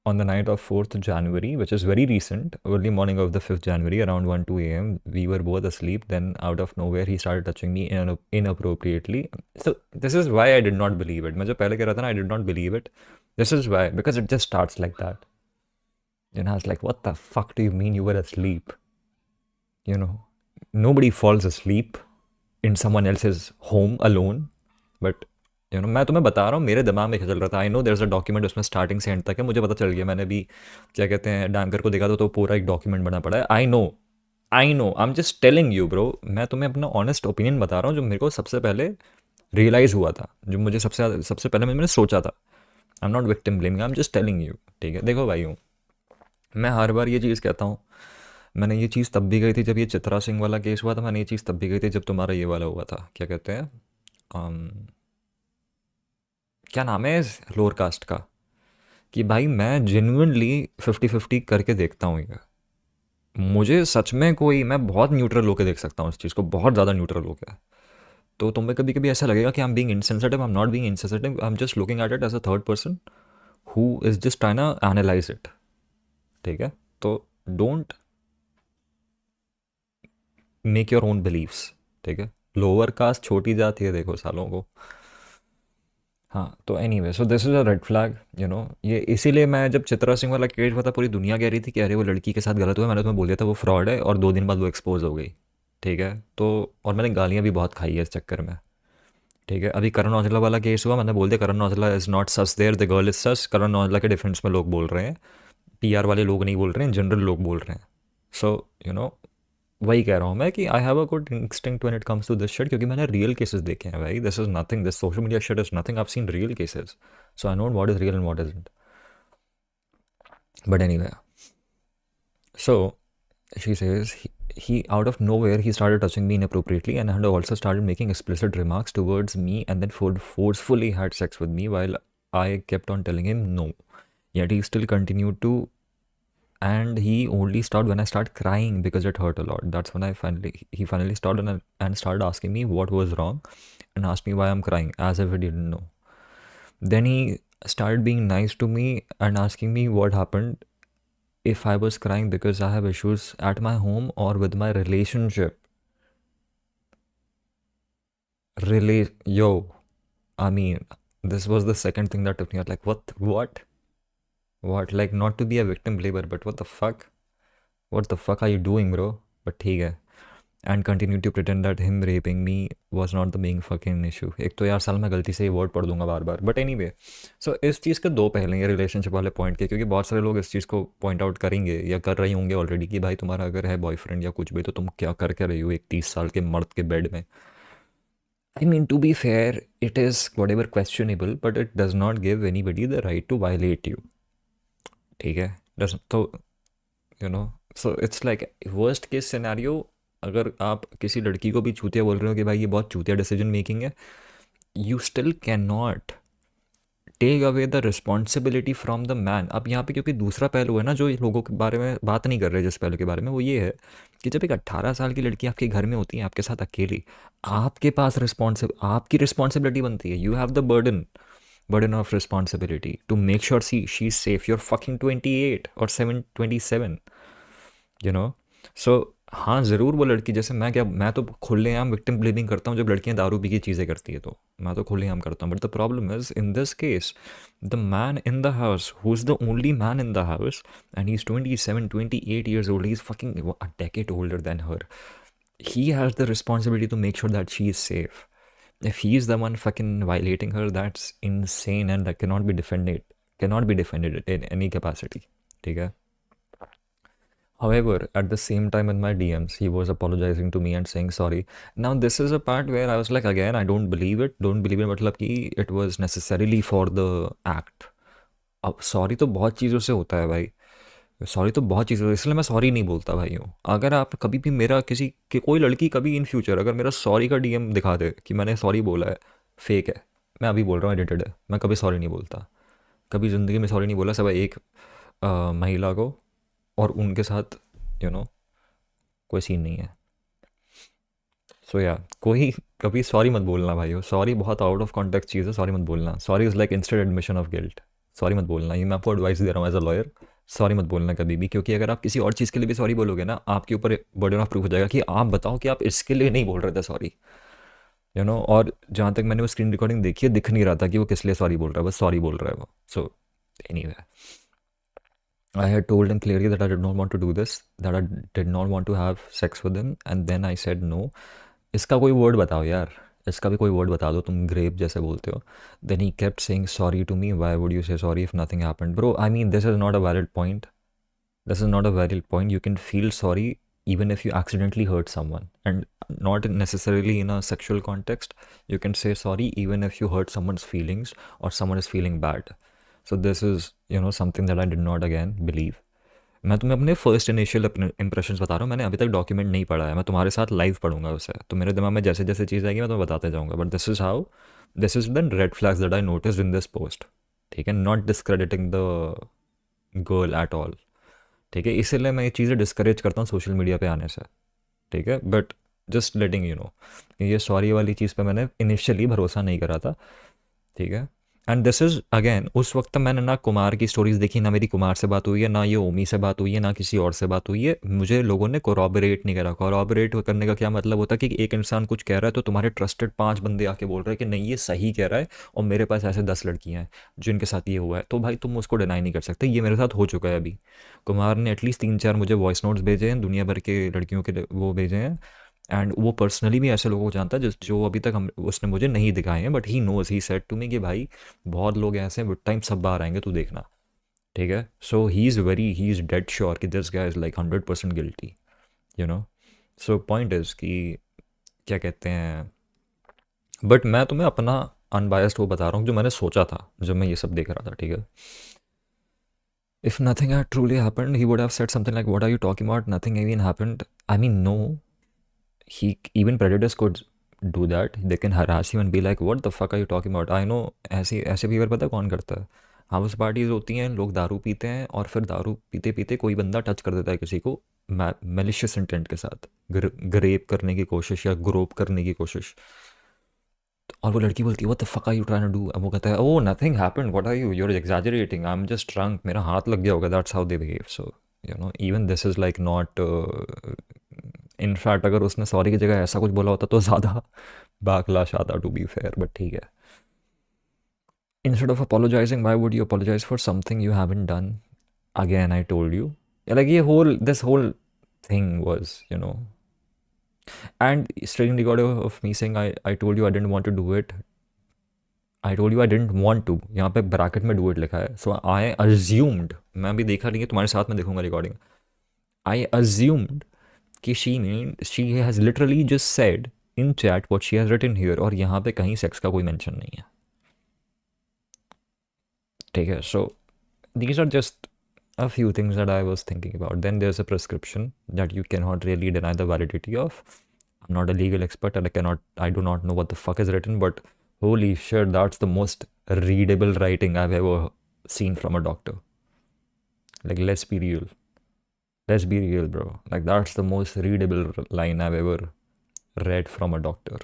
on the night of 4th January, which is very recent, early morning of the 5th January, around 1 2 a.m., we were both asleep. Then, out of nowhere, he started touching me inappropriately. So, this is why I did not believe it. मैं जो पहले कह रहा था ना, I did not believe it. This is why, because it just starts like that. And I was like, what the fuck do you mean you were asleep? You know, nobody falls asleep in someone else's home alone. But मैं तुम्हें बता रहा हूँ, मेरे दिमाग में क्या चल रहा था. I know there is a document, उसमें स्टार्टिंग से एंड तक है, मुझे पता चल गया. मैंने भी क्या कहते हैं डैंकर को देखा तो पूरा एक डॉक्यूमेंट बना पड़ा है. I know I am just telling you bro. मैं तुम्हें अपना ऑनेस्ट ओपिनियन बता रहा हूँ जो मेरे को सबसे पहले रियलाइज़ हुआ था, जो मुझे सबसे पहले मैंने सोचा था. आई am not victim blaming, I am just telling you. ठीक है, देखो भाई हूँ, मैं हर बार ये चीज़ कहता हूँ. मैंने ये चीज़ तब भी कही थी जब ये चित्रा सिंह वाला केस हुआ था. मैंने ये चीज़ तब भी कही थी जब तुम्हारा ये वाला हुआ था, क्या कहते हैं, क्या नाम है लोअर कास्ट का, कि भाई मैं जेन्युइनली 50-50 करके देखता हूँ ये. मुझे सच में कोई, मैं बहुत न्यूट्रल होकर देख सकता हूँ इस चीज़ को, बहुत ज़्यादा न्यूट्रल होकर. तो तुम्हें कभी कभी ऐसा लगेगा कि I am being insensitive. I am not being insensitive, I am just looking at it as a third person who is just trying to analyse it. ठीक है, तो don't make your own beliefs. ठीक है, lower caste छोटी जाति है, देखो सालों को. हाँ, तो anyway, so this is a red flag. ये इसीलिए मैं, जब चित्रा सिंह वाला केस हुआ था, पूरी दुनिया कह रही थी कि अरे वो लड़की के साथ गलत हुआ. मैंने तुम्हें बोल दिया था वो फ्रॉड है, और 2 दिन बाद वो एक्सपोज हो गई. ठीक है, तो और मैंने गालियाँ भी बहुत खाई है इस चक्कर में. ठीक है, अभी करण औजला वाला केस हुआ, मैंने बोल दिया Karan Aujla is not sus there, the girl is sus. Karan Aujla के डिफेंस में लोग बोल रहे हैं, पीआर वाले लोग नहीं बोल रहे हैं, जनरल लोग बोल रहे हैं. सो वही कह रहा हूँ मैं कि I have a good instinct when it comes to this shit, क्योंकि मैंने रियल केसेस देखे हैं भाई. This is nothing, this social media shit is nothing. I have seen real cases, so I know what is real and what isn't. But anyway, so she says he out of nowhere he started touching me inappropriately and had also started making explicit remarks towards me, and then forcefully had sex with me while I kept on telling him no. Yet he still continued to, and he only stopped when I started crying because it hurt a lot. That's when he finally stopped and started asking me what was wrong, and asked me why I'm crying, as if he didn't know. Then he started being nice to me and asking me what happened, if I was crying because I have issues at my home or with my relationship. Yo, I mean, this was the second thing that took me out. Like, what? Like, not to be a victim blamer, but what the fuck? What the fuck are you doing, bro? But ठीक है. And continued to pretend that him raping me was not the main fucking issue. एक तो यार साल मैं गलती से ही word पढ़ दूंगा बार बार. बट एनी वे, सो इस चीज़ के दो पहले हैं रिलेशनशिप वाले पॉइंट के, क्योंकि बहुत सारे लोग इस चीज़ को पॉइंट आउट करेंगे या कर रही होंगे ऑलरेडी कि भाई तुम्हारा अगर है बॉयफ्रेंड या कुछ भी, तो तुम क्या करके रही हो एक 30 साल के मर्द के बेड में. I mean, to be fair, it is whatever questionable, but it does not give anybody the right to violate you. ठीक है, तो so it's like worst case scenario. अगर आप किसी लड़की को भी चूतिया बोल रहे हो कि भाई ये बहुत चूतिया डिसीजन मेकिंग है, you still can not take away the responsibility from the man. अब यहाँ पे क्योंकि दूसरा पहलू है ना, जो लोगों के बारे में बात नहीं कर रहे जिस पहलू के बारे में, वो ये है कि जब एक 18 साल की लड़की आपके घर में होती है आपके साथ अकेली, आपके पास आपकी रिस्पॉन्सिबिलिटी बनती है. You have the burden of responsibility to make sure she's safe. You're fucking 28 or 27. So हाँ, ज़रूर वो लड़की, जैसे मैं तो खुलेआम विक्टिम ब्लेमिंग करता हूँ जब लड़कियाँ दारू पी की चीज़ें करती है, तो मैं तो खुलेआम करता हूँ. But the problem is in this case, the man in the house who is the only man in the house, and he is 28 years old, he is fucking a decade older than her. He has the responsibility to make sure that she is safe. If he is the one fucking violating her, that's insane, and that cannot be defended in any capacity. ठीक है. However, at the same time in my DMs, he was apologizing to me and saying sorry. Now, this is a part where I was like, again, I don't believe it. Don't believe it मतलब कि it was necessarily for the act. अब sorry तो बहुत चीज़ों से होता है भाई. सॉरी तो बहुत चीज़ों से, इसलिए मैं सॉरी नहीं बोलता भाई हूँ. अगर आप कभी भी मेरा कोई लड़की कभी इन फ्यूचर अगर मेरा सॉरी का डीएम दिखा दे कि मैंने सॉरी बोला है, फेक है, मैं अभी बोल रहा हूँ एडिटेड है, मैं कभी सॉरी नहीं बोलता. कभी ज़िंदगी में सॉरी नहीं बोला, सब एक महिला को और उनके साथ कोई सीन नहीं है. सो या कोई कभी सॉरी मत बोलना भाई हो. सॉरी बहुत आउट ऑफ कॉन्टेक्स्ट चीज़ है, सॉरी मत बोलना. Sorry is like instant admission of guilt. Sorry मत बोलना, ये मैं आपको एडवाइस दे रहा हूँ एज अ लॉयर। सॉरी मत बोलना कभी भी, क्योंकि अगर आप किसी और चीज़ के लिए भी सॉरी बोलोगे ना, आपके ऊपर बर्डन ऑफ प्रूफ हो जाएगा कि आप बताओ कि आप इसके लिए नहीं बोल रहे थे सॉरी, और जहाँ तक मैंने वो स्क्रीन रिकॉर्डिंग देखी है, दिख नहीं रहा था कि वो किस लिए सॉरी बोल रहा है, बस सॉरी बोल रहा है वो। So anyway, I had told him clearly that I did not want to do this, that I did not want to have sex with him, and then I said no. इसका कोई word बताओ यार, इसका भी कोई word बता दो, तुम ग्रेप जैसे बोलते हो। Then he kept saying sorry to me. Why would you say sorry if nothing happened? Bro, I mean, this is not a valid point. This is not a valid point. You can feel sorry even if you accidentally hurt someone, and not necessarily in a sexual context. You can say sorry even if you hurt someone's feelings or someone is feeling bad. So this is, something that I did not again believe. मैं तुम्हें अपने first initial impressions बता रहा हूँ, मैंने अभी तक document नहीं पढ़ा है, मैं तुम्हारे साथ लाइव पढ़ूंगा उसे, तो मेरे दिमाग में जैसे जैसे चीज़ आएगी मैं तुम्हें बताते जाऊँगा, but this is the red flags that I notice in this post. ठीक है, not discrediting the girl at all. ठीक है, इसीलिए मैं ये चीज़ें डिस्करेज करता हूँ सोशल मीडिया पे आने से। ठीक है, but just letting you know, ये सॉरी वाली चीज़ पे मैंने इनिशियली भरोसा नहीं करा था। ठीक है, एंड दिस इज़ अगेन, उस वक्त मैंने ना कुमार की स्टोरीज देखी, ना मेरी कुमार से बात हुई है, ना ये ओमी से बात हुई है, ना किसी और से बात हुई है, मुझे लोगों ने कोरॉबरेट नहीं करा। कोरॉबरेट करने का क्या मतलब होता है कि एक इंसान कुछ कह रहा है तो तुम्हारे ट्रस्टेड 5 बंदे आके बोल रहे हैं कि नहीं ये सही कह रहा है, और मेरे पास ऐसे 10 लड़कियां हैं जिनके साथ ये हुआ है, तो भाई तुम उसको डिनाई नहीं कर सकते। ये मेरे साथ हो चुका है अभी। कुमार ने एटलीस्ट 3-4 मुझे वॉइस नोट्स भेजे हैं, दुनिया भर के लड़कियों के वो भेजे हैं, एंड वो पर्सनली भी ऐसे लोगों को जानता है जो अभी तक हम उसने मुझे नहीं दिखाए हैं, but he knows, he said to me कि भाई बहुत लोग ऐसे हैं, विद टाइम सब बाहर आएंगे, तू देखना। ठीक है, सो ही इज़ डेड श्योर कि this guy is like 100% guilty, you know. So point is कि क्या कहते हैं, बट मैं तुम्हें अपना अनबायस्ड वो बता रहा हूँ जो मैंने सोचा था जब मैं ये सब देख रहा था। ठीक है, if nothing had truly happened, he would have said something like, what are you talking about, nothing even happened. I mean, no, he, even predators could do that. They can harass you and be like, what the fuck are you talking about? I know, ऐसे ऐसे fever पता है कौन करता है? House parties होती हैं, लोग दारू पीते हैं, और फिर दारू पीते पीते कोई बंदा टच कर देता है किसी को मैलिशियस इंटेंट के साथ, ग्रेप करने की कोशिश या ग्रोप करने की कोशिश, और वो लड़की बोलती है what the fuck are you trying to do, अब वो कहता है oh nothing happened, what are you are exaggerating, I am just drunk, मेरा हाथ लग गया होगा, that's how they behave. So even this is like not, in fact अगर उसने सॉरी की जगह ऐसा कुछ बोला होता तो ज़्यादा बैकलैश आता, टू बी फेयर, बट ठीक है। Instead of apologising, why would you apologise for something you haven't done? Again I told you, like ये this whole thing was, and screen record of me saying I told you I didn't want to do it. I told you I didn't want to, यहाँ पे bracket में do it लिखा है, so I assumed, मैं अभी देखा नहीं है, तुम्हारे साथ में देखूंगा रिकॉर्डिंग, I assumed कि she has literally just said in chat what she has written here, और यहाँ पे कहीं सेक्स का कोई मेंशन नहीं है। ठीक है, so these are just a few things that I was thinking about. Then there's a prescription that you cannot really deny the validity of. I'm not a legal expert and I do not know what the fuck is written, but holy shit, that's the most readable writing I've ever seen from a doctor. Like, let's be real. Let's be real, bro. Like, that's the most readable line I've ever read from a doctor.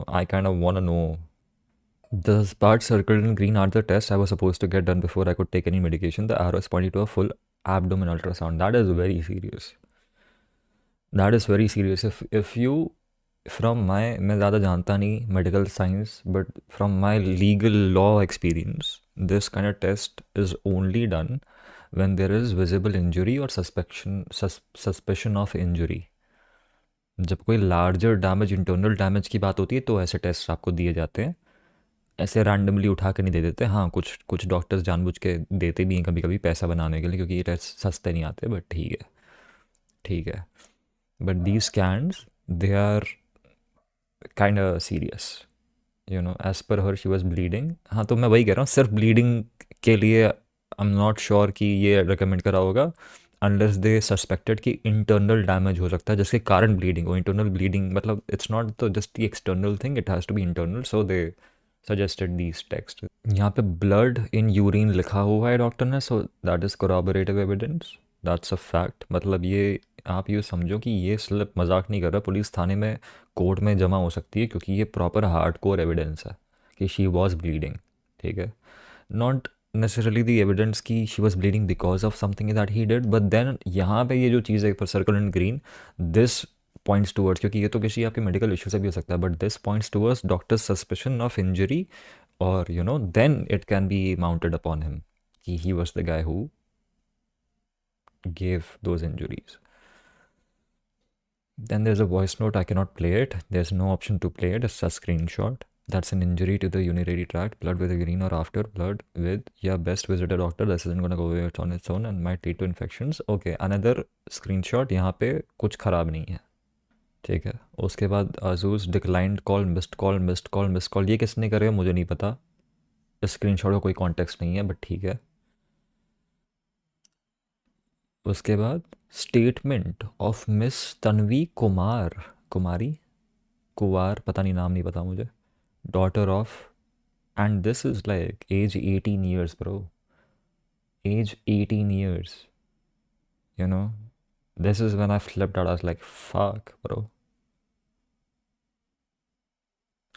I kind of want to know. The parts circled in green are the tests I was supposed to get done before I could take any medication. The arrow is pointing to a full abdomen ultrasound. That is very serious. That is very serious. If you, from my, मैं ज़्यादा जानता नहीं medical science, but from my legal law experience, this kind of test is only done when there is visible injury or suspicion of injury. जब कोई larger damage, internal damage की बात होती है, तो ऐसे टेस्ट आपको दिए जाते हैं। ऐसे रैंडमली उठा के नहीं दे देते। हाँ, कुछ कुछ डॉक्टर्स जानबूझ के देते भी हैं कभी कभी पैसा बनाने के लिए, क्योंकि ये टेस्ट सस्ते नहीं आते, बट ठीक है, ठीक है। But these scans, they are kind of serious, as per her she was bleeding. हाँ, तो मैं वही कह रहा हूँ, सिर्फ ब्लीडिंग के लिए आई एम नॉट श्योर कि ये रिकमेंड करा होगा, अनलेस दे सस्पेक्टेड कि इंटरनल डैमेज हो सकता है जिसके कारण ब्लीडिंग हो। इंटरनल ब्लीडिंग मतलब it's not the just the external thing, it has to be internal, so they suggested these texts. यहाँ पे blood in urine लिखा हुआ है डॉक्टर ने, so that is corroborative evidence, that's a fact। मतलब ये आप ये समझो कि ये स्लिप मजाक नहीं कर रहा, पुलिस थाने में कोर्ट में जमा हो सकती है, क्योंकि ये प्रॉपर हार्ड कोर एविडेंस है कि शी वॉज ब्लीडिंग। ठीक है, नॉट necessarily the evidence कि she was bleeding because of something that he did, but then यहाँ पे ये जो चीज़ है पर circle in green, this points towards, क्योंकि ये तो किसी आपके मेडिकल इशू से भी हो सकता है, but this points towards doctor's suspicion of injury, or then it can be mounted upon him कि he was the guy who gave those injuries. Then there's a voice note. I cannot play it. There's no option to play it. It's a screenshot. That's an injury to the urinary tract. Blood with a green or after blood with, yeah, best visit a doctor. This isn't gonna go away on its own and might lead to infections. Okay, another screenshot. यहाँ पे कुछ खराब नहीं है. ठीक है. उसके बाद अजूज declined call, missed call, missed call, missed call. ये किसने करे मुझे नहीं पता. इस स्क्रीनशॉट का कोई कॉन्टेक्स्ट नहीं है, बट ठीक है. उसके बाद statement of Miss Tanvi Kumar, Kumari, Kuwar, पता नहीं, नाम नहीं पता मुझे. Daughter of, and this is like age 18 years bro. Age 18 years, you know. This is when I flipped out. I was like, fuck bro.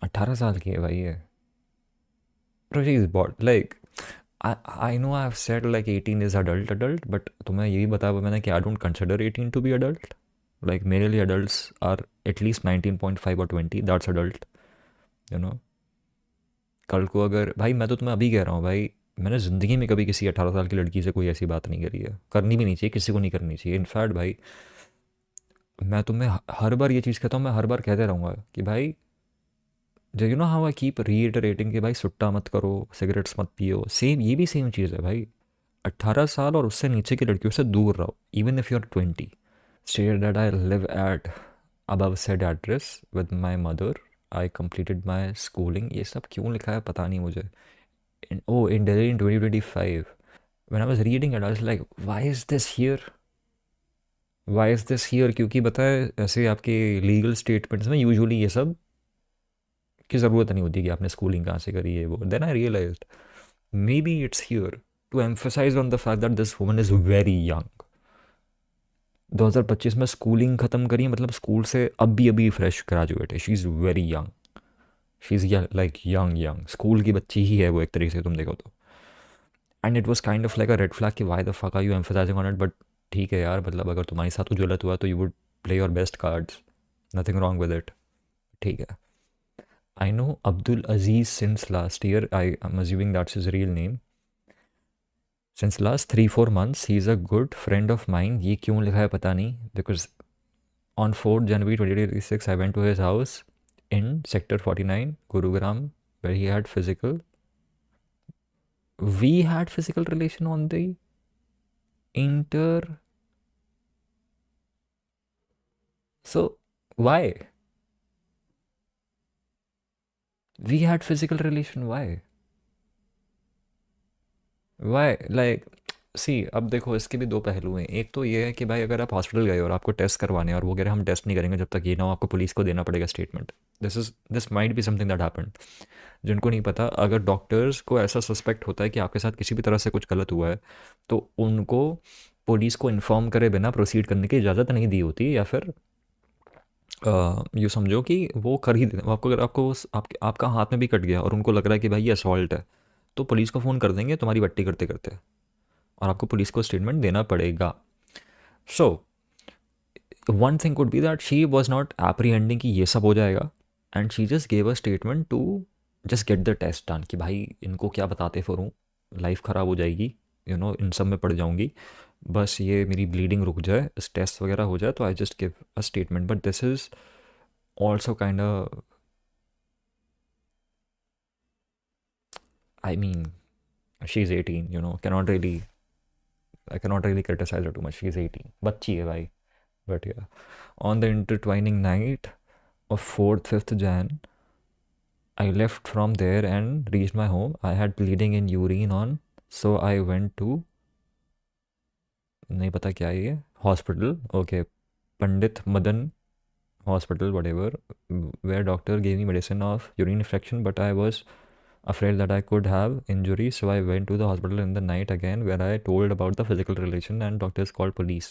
18 साल की है भाई ये. Bro, she is bought like, I know I've said like 18 is adult, but तुम्हें यही बताया हुआ मैंने कि I don't consider 18 to be adult. Like मेरे लिए adults are at least 19.5 or 20. That's adult, you know. कल को अगर भाई, मैं तो तुम्हें अभी कह रहा हूँ भाई, मैंने ज़िंदगी में कभी किसी 18 साल की लड़की से कोई ऐसी बात नहीं करी है. करनी भी नहीं चाहिए, किसी को नहीं करनी चाहिए. इनफैक्ट भाई, मैं तुम्हें हर बार ये चीज़ कहता हूँ, मैं हर बार कहते रहूँगा कि भाई, जो you know how I keep reiterating कि भाई सुट्टा मत करो, सिगरेट्स मत पियो. सेम, ये भी सेम चीज़ है भाई. 18 साल और उससे नीचे की लड़कियों से दूर रहो, even if you are 20. State that I live at above said address with my mother. I completed my schooling. ये सब क्यों लिखा है पता नहीं मुझे. In Delhi in 2025. When I was reading it, I was like, why is this here? Why is this here? क्योंकि पता है ऐसे आपके लीगल स्टेटमेंट्स में यूजुअली ये सब की ज़रूरत नहीं होती कि आपने स्कूलिंग कहाँ से करी है वो. Then I realised maybe it's here to emphasise on the fact that this woman is very young. 2025 में स्कूलिंग ख़त्म करी है, मतलब स्कूल से अभी अभी फ्रेश ग्रेजुएट है. She is very young. She is like young school की बच्ची ही है वो एक तरीके से तुम देखो तो. And it was kind of like a red flag कि why the fuck are you emphasising on it. But ठीक है यार, मतलब अगर तुम्हारे साथ कुछ गलत हुआ तो you would play your best cards. Nothing wrong with it. ठीक है. I know Abdul Aziz since last year. I'm assuming that's his real name. Since last 3-4 months, he's a good friend of mine. ये क्यों लिखा है पता नहीं. Because on 4th January 2026, I went to his house in Sector 49, Gurugram, where he had physical. We had physical relation on the inter. So why? We had physical relation. Why? Why like, see अब देखो इसके भी दो पहलू हैं. एक तो ये है कि भाई अगर आप हॉस्पिटल गए और आपको टेस्ट करवाने और वो कह रहे हम टेस्ट नहीं करेंगे जब तक ये ना हो आपको पुलिस को देना पड़ेगा statement. This might be something that happened. जिनको नहीं पता, अगर डॉक्टर्स को ऐसा सस्पेक्ट होता है कि आपके साथ किसी भी तरह से कुछ गलत हुआ है तो उनको पुलिस को इन्फॉर्म करे बिना प्रोसीड करने की इजाज़त नहीं दी होती. या फिर यूँ समझो कि वो कर ही देते आपको. अगर आपको आपका हाथ में भी कट गया और उनको लग रहा है कि भाई ये असॉल्ट है, तो पुलिस को फ़ोन कर देंगे तुम्हारी बट्टी करते करते, और आपको पुलिस को स्टेटमेंट देना पड़ेगा. So one thing could be that she was not apprehending कि ये सब हो जाएगा, and she just gave a statement to just get the test done कि भाई इनको क्या बताते फिरूँ, लाइफ ख़राब हो जाएगी, इन सब में पड़ जाऊँगी, बस ये मेरी ब्लीडिंग रुक जाए, इस टेस्ट वगैरह हो जाए तो I just give a statement. But this is also kind of, I mean, she's 18, I cannot really criticize her too much. She's 18. बच्ची है भाई. But yeah. On the intertwining night of 4th, 5th Jan, I left from there and reached my home. I had bleeding in urine on, so I went to, नहीं पता क्या है ये, hospital. Okay. Pandit Madan Hospital, whatever, where doctor gave me medicine of urine infection, but I was afraid that I could have injury, so I went to the hospital in the night again, where I told about the physical relation and doctors called police.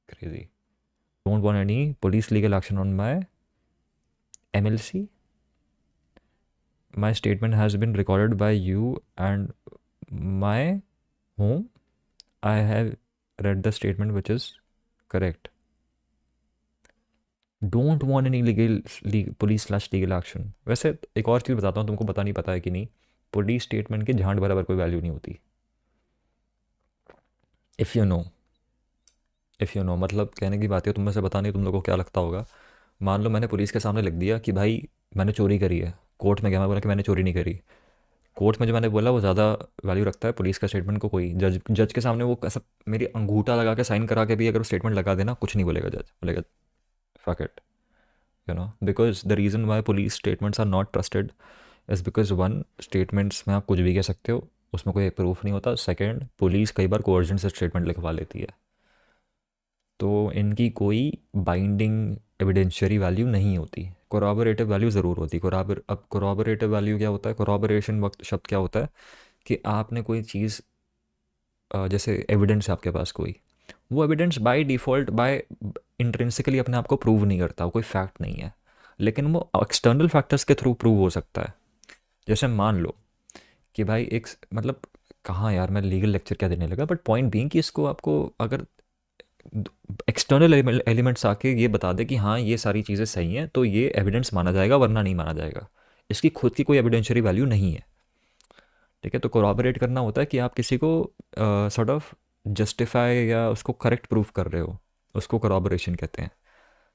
Crazy. Don't want any police legal action on my MLC. My statement has been recorded by you and my home, I have read the statement which is correct. Don't want any police slash legal action. वैसे एक और चीज़ बताता हूँ, तुमको पता नहीं पता है कि नहीं, पुलिस स्टेटमेंट के झांड बराबर कोई वैल्यू नहीं होती. इफ़ यू नो मतलब कहने की बात है, तुम में से पता नहीं तुम लोगों को क्या लगता होगा. मान लो मैंने पुलिस के सामने लिख दिया कि भाई मैंने चोरी करी है, कोर्ट में गया, मैं बोला कि मैंने चोरी नहीं करी. कोर्ट में जो मैंने बोला वो ज़्यादा वैल्यू रखता है पुलिस का स्टेटमेंट को. कोई जज के सामने वो ऐसा मेरी अंगूठा लगा के साइन करा के भी अगर वो स्टेटमेंट लगा देना, कुछ नहीं बोलेगा जज, बोलेगा fuck it. Because the reason why police statements are not trusted is because one, statements में आप कुछ भी कह सकते हो, उसमें कोई प्रूफ नहीं होता. सेकंड, पुलिस कई बार कोर्जन से स्टेटमेंट लिखवा लेती है, तो इनकी कोई बाइंडिंग एविडेंशियरी वैल्यू नहीं होती. कोराबोरेटिव वैल्यू ज़रूर होती. अब कोराबोरेटिव वैल्यू क्या होता है? कोराबोरेशन वक्त शब्द क्या होता है कि आपने कोई चीज़, जैसे एविडेंस है आपके पास कोई, वो evidence by default by intrinsically अपने आप को प्रूव नहीं करता, वो कोई फैक्ट नहीं है, लेकिन वो एक्सटर्नल फैक्टर्स के थ्रू प्रूव हो सकता है. जैसे मान लो कि भाई एक मतलब, कहाँ यार मैं लीगल लेक्चर क्या देने लगा, बट पॉइंट बीइंग कि इसको आपको अगर एक्सटर्नल एलिमेंट्स आके ये बता दे कि हाँ ये सारी चीज़ें सही हैं, तो ये एविडेंस माना जाएगा, वरना नहीं माना जाएगा. इसकी खुद की कोई एविडेंशियरी वैल्यू नहीं है. ठीक है, तो कोराबोरेट करना होता है कि आप किसी को सॉर्ट ऑफ जस्टिफाई या उसको करेक्ट प्रूफ कर रहे हो, उसको कोराबोरेशन कहते हैं.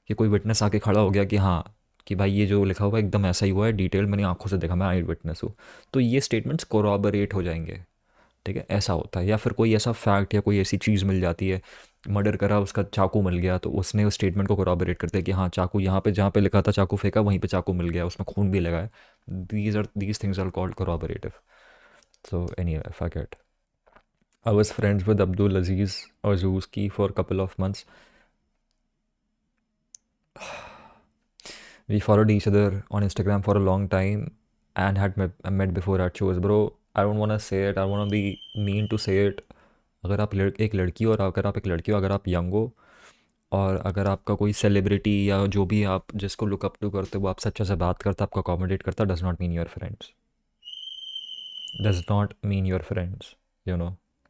कि कोई विटनेस आके खड़ा हो गया कि हाँ कि भाई ये जो लिखा हुआ है एकदम ऐसा ही हुआ है, डिटेल मैंने आंखों से देखा, मैं आई विटनेस हूँ, तो ये स्टेटमेंट्स कोराबोरेट हो जाएंगे. ठीक है, ऐसा होता है. या फिर कोई ऐसा फैक्ट या कोई ऐसी चीज़ मिल जाती है, मर्डर करा, उसका चाकू मिल गया, तो उसने उस स्टेटमेंट को कोराबोरेट करते हैं कि हाँ चाकू यहाँ पे, जहाँ पे लिखा था चाकू फेंका, वहीं पे चाकू मिल गया, उसमें खून भी लगा है. These things are called corroborative. So anyway, fuck it. I was friends with Abdul Aziz Orzouski for a couple of months. We followed each other on Instagram for a long time and had met before at shows. Bro, I don't want to say it. I want to be mean to say it. अगर आप एक लड़की हो, और अगर आप एक लड़की हो, अगर आप यंग हो, और अगर आपका कोई सेलिब्रिटी या जो भी आप जिसको लुक अप टू करते हो वो आपसे अच्छे से बात करता, आपको अकोमोडेट करता, does not mean your friends. Does not mean your friends.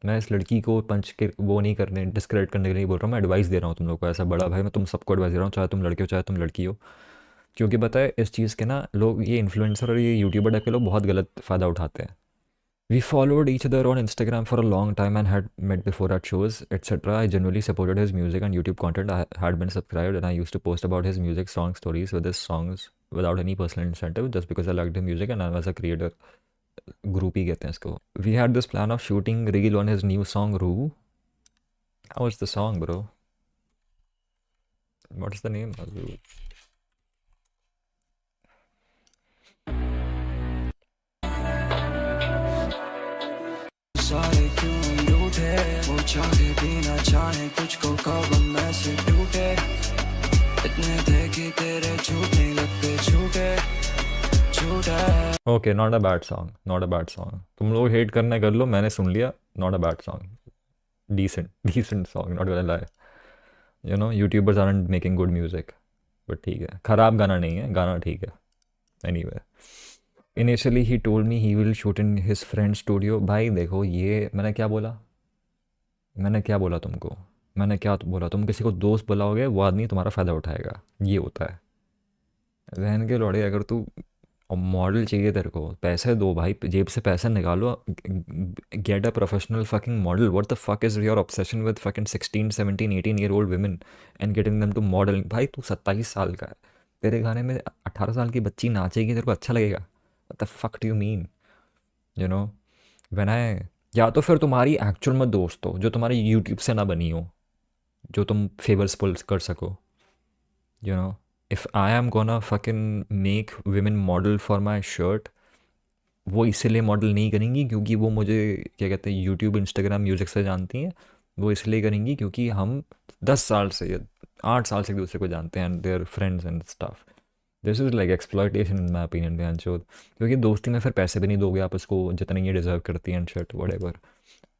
मैं इस लड़की को पंच के वो नहीं करने, डिस्क्रेडिट करने के लिए बोल रहा हूँ. मैं एडवाइस दे रहा हूँ तुम लोग को, ऐसा बड़ा भाई मैं तुम सबको एडवाइस दे रहा हूँ, चाहे तुम लड़के हो चाहे तुम लड़की हो. क्योंकि पता है इस चीज़ के ना, लोग ये इन्फ्लुएंसर और ये यूट्यूबर टाइप के लोग बहुत गलत फ़ायदा उठाते हैं. We followed each other on Instagram for a long time and had met before at shows etcetera. I generally supported his music and YouTube content. I had been subscribed and I used to post about his music song stories with his songs without any personal incentive, just because I liked his music and I was a creator. Groupie कहते हैं इसको. We had this plan of shooting reel on his new song Roo. How was the song, bro? What's the name? सारे क्यों रूठे, वो चाहे भी ना चाहे तुझको कब मैं से टूटे. इतने थे कि तेरे झूठ नहीं लगते झूठे झूठे. Okay, not a bad song. Not a bad song. तुम लोग हेट करना कर लो, मैंने सुन लिया. Not a bad song. Decent song. Not gonna lie. YouTubers aren't making good music. But ठीक है, खराब गाना नहीं है, गाना ठीक है. Anyway. Initially he told me he will shoot in his friend's studio. भाई देखो, ये मैंने क्या बोला तुमको, मैंने क्या बोला, तुम किसी को दोस्त बुलाओगे, वो आदमी तुम्हारा फ़ायदा उठाएगा. ये होता है. बहन के लौड़े, अगर तू मॉडल चाहिए, तेरे को पैसे दो भाई, जेब से पैसे निकालो, get a professional fucking model. What the fuck is your obsession with fucking 16, 17, 18 year old women and getting them to model. भाई तू 27 साल का है, तेरे गाने में 18 साल की बच्ची नाचेगी, तेरे को अच्छा लगेगा? What the fuck do you mean? You know when I, या तो फिर तुम्हारी एक्चुअल में दोस्त हो जो तुम्हारी यूट्यूब से ना बनी हो, जो तुम फेवर्स पुल कर सको. If I am gonna fucking make women model for my shirt, वो इसलिए मॉडल नहीं करेंगी क्योंकि वो मुझे क्या कहते हैं यूट्यूब, इंस्टाग्राम, म्यूज़िक से जानती हैं. वो इसलिए करेंगी क्योंकि हम 10 साल से या 8 साल से एक दूसरे को जानते हैं, and their friends and stuff. This is like exploitation in my opinion बयान चौथ. क्योंकि दोस्ती में फिर पैसे भी नहीं दोगे आप उसको जितने ये डिज़र्व करती हैं, and shit whatever.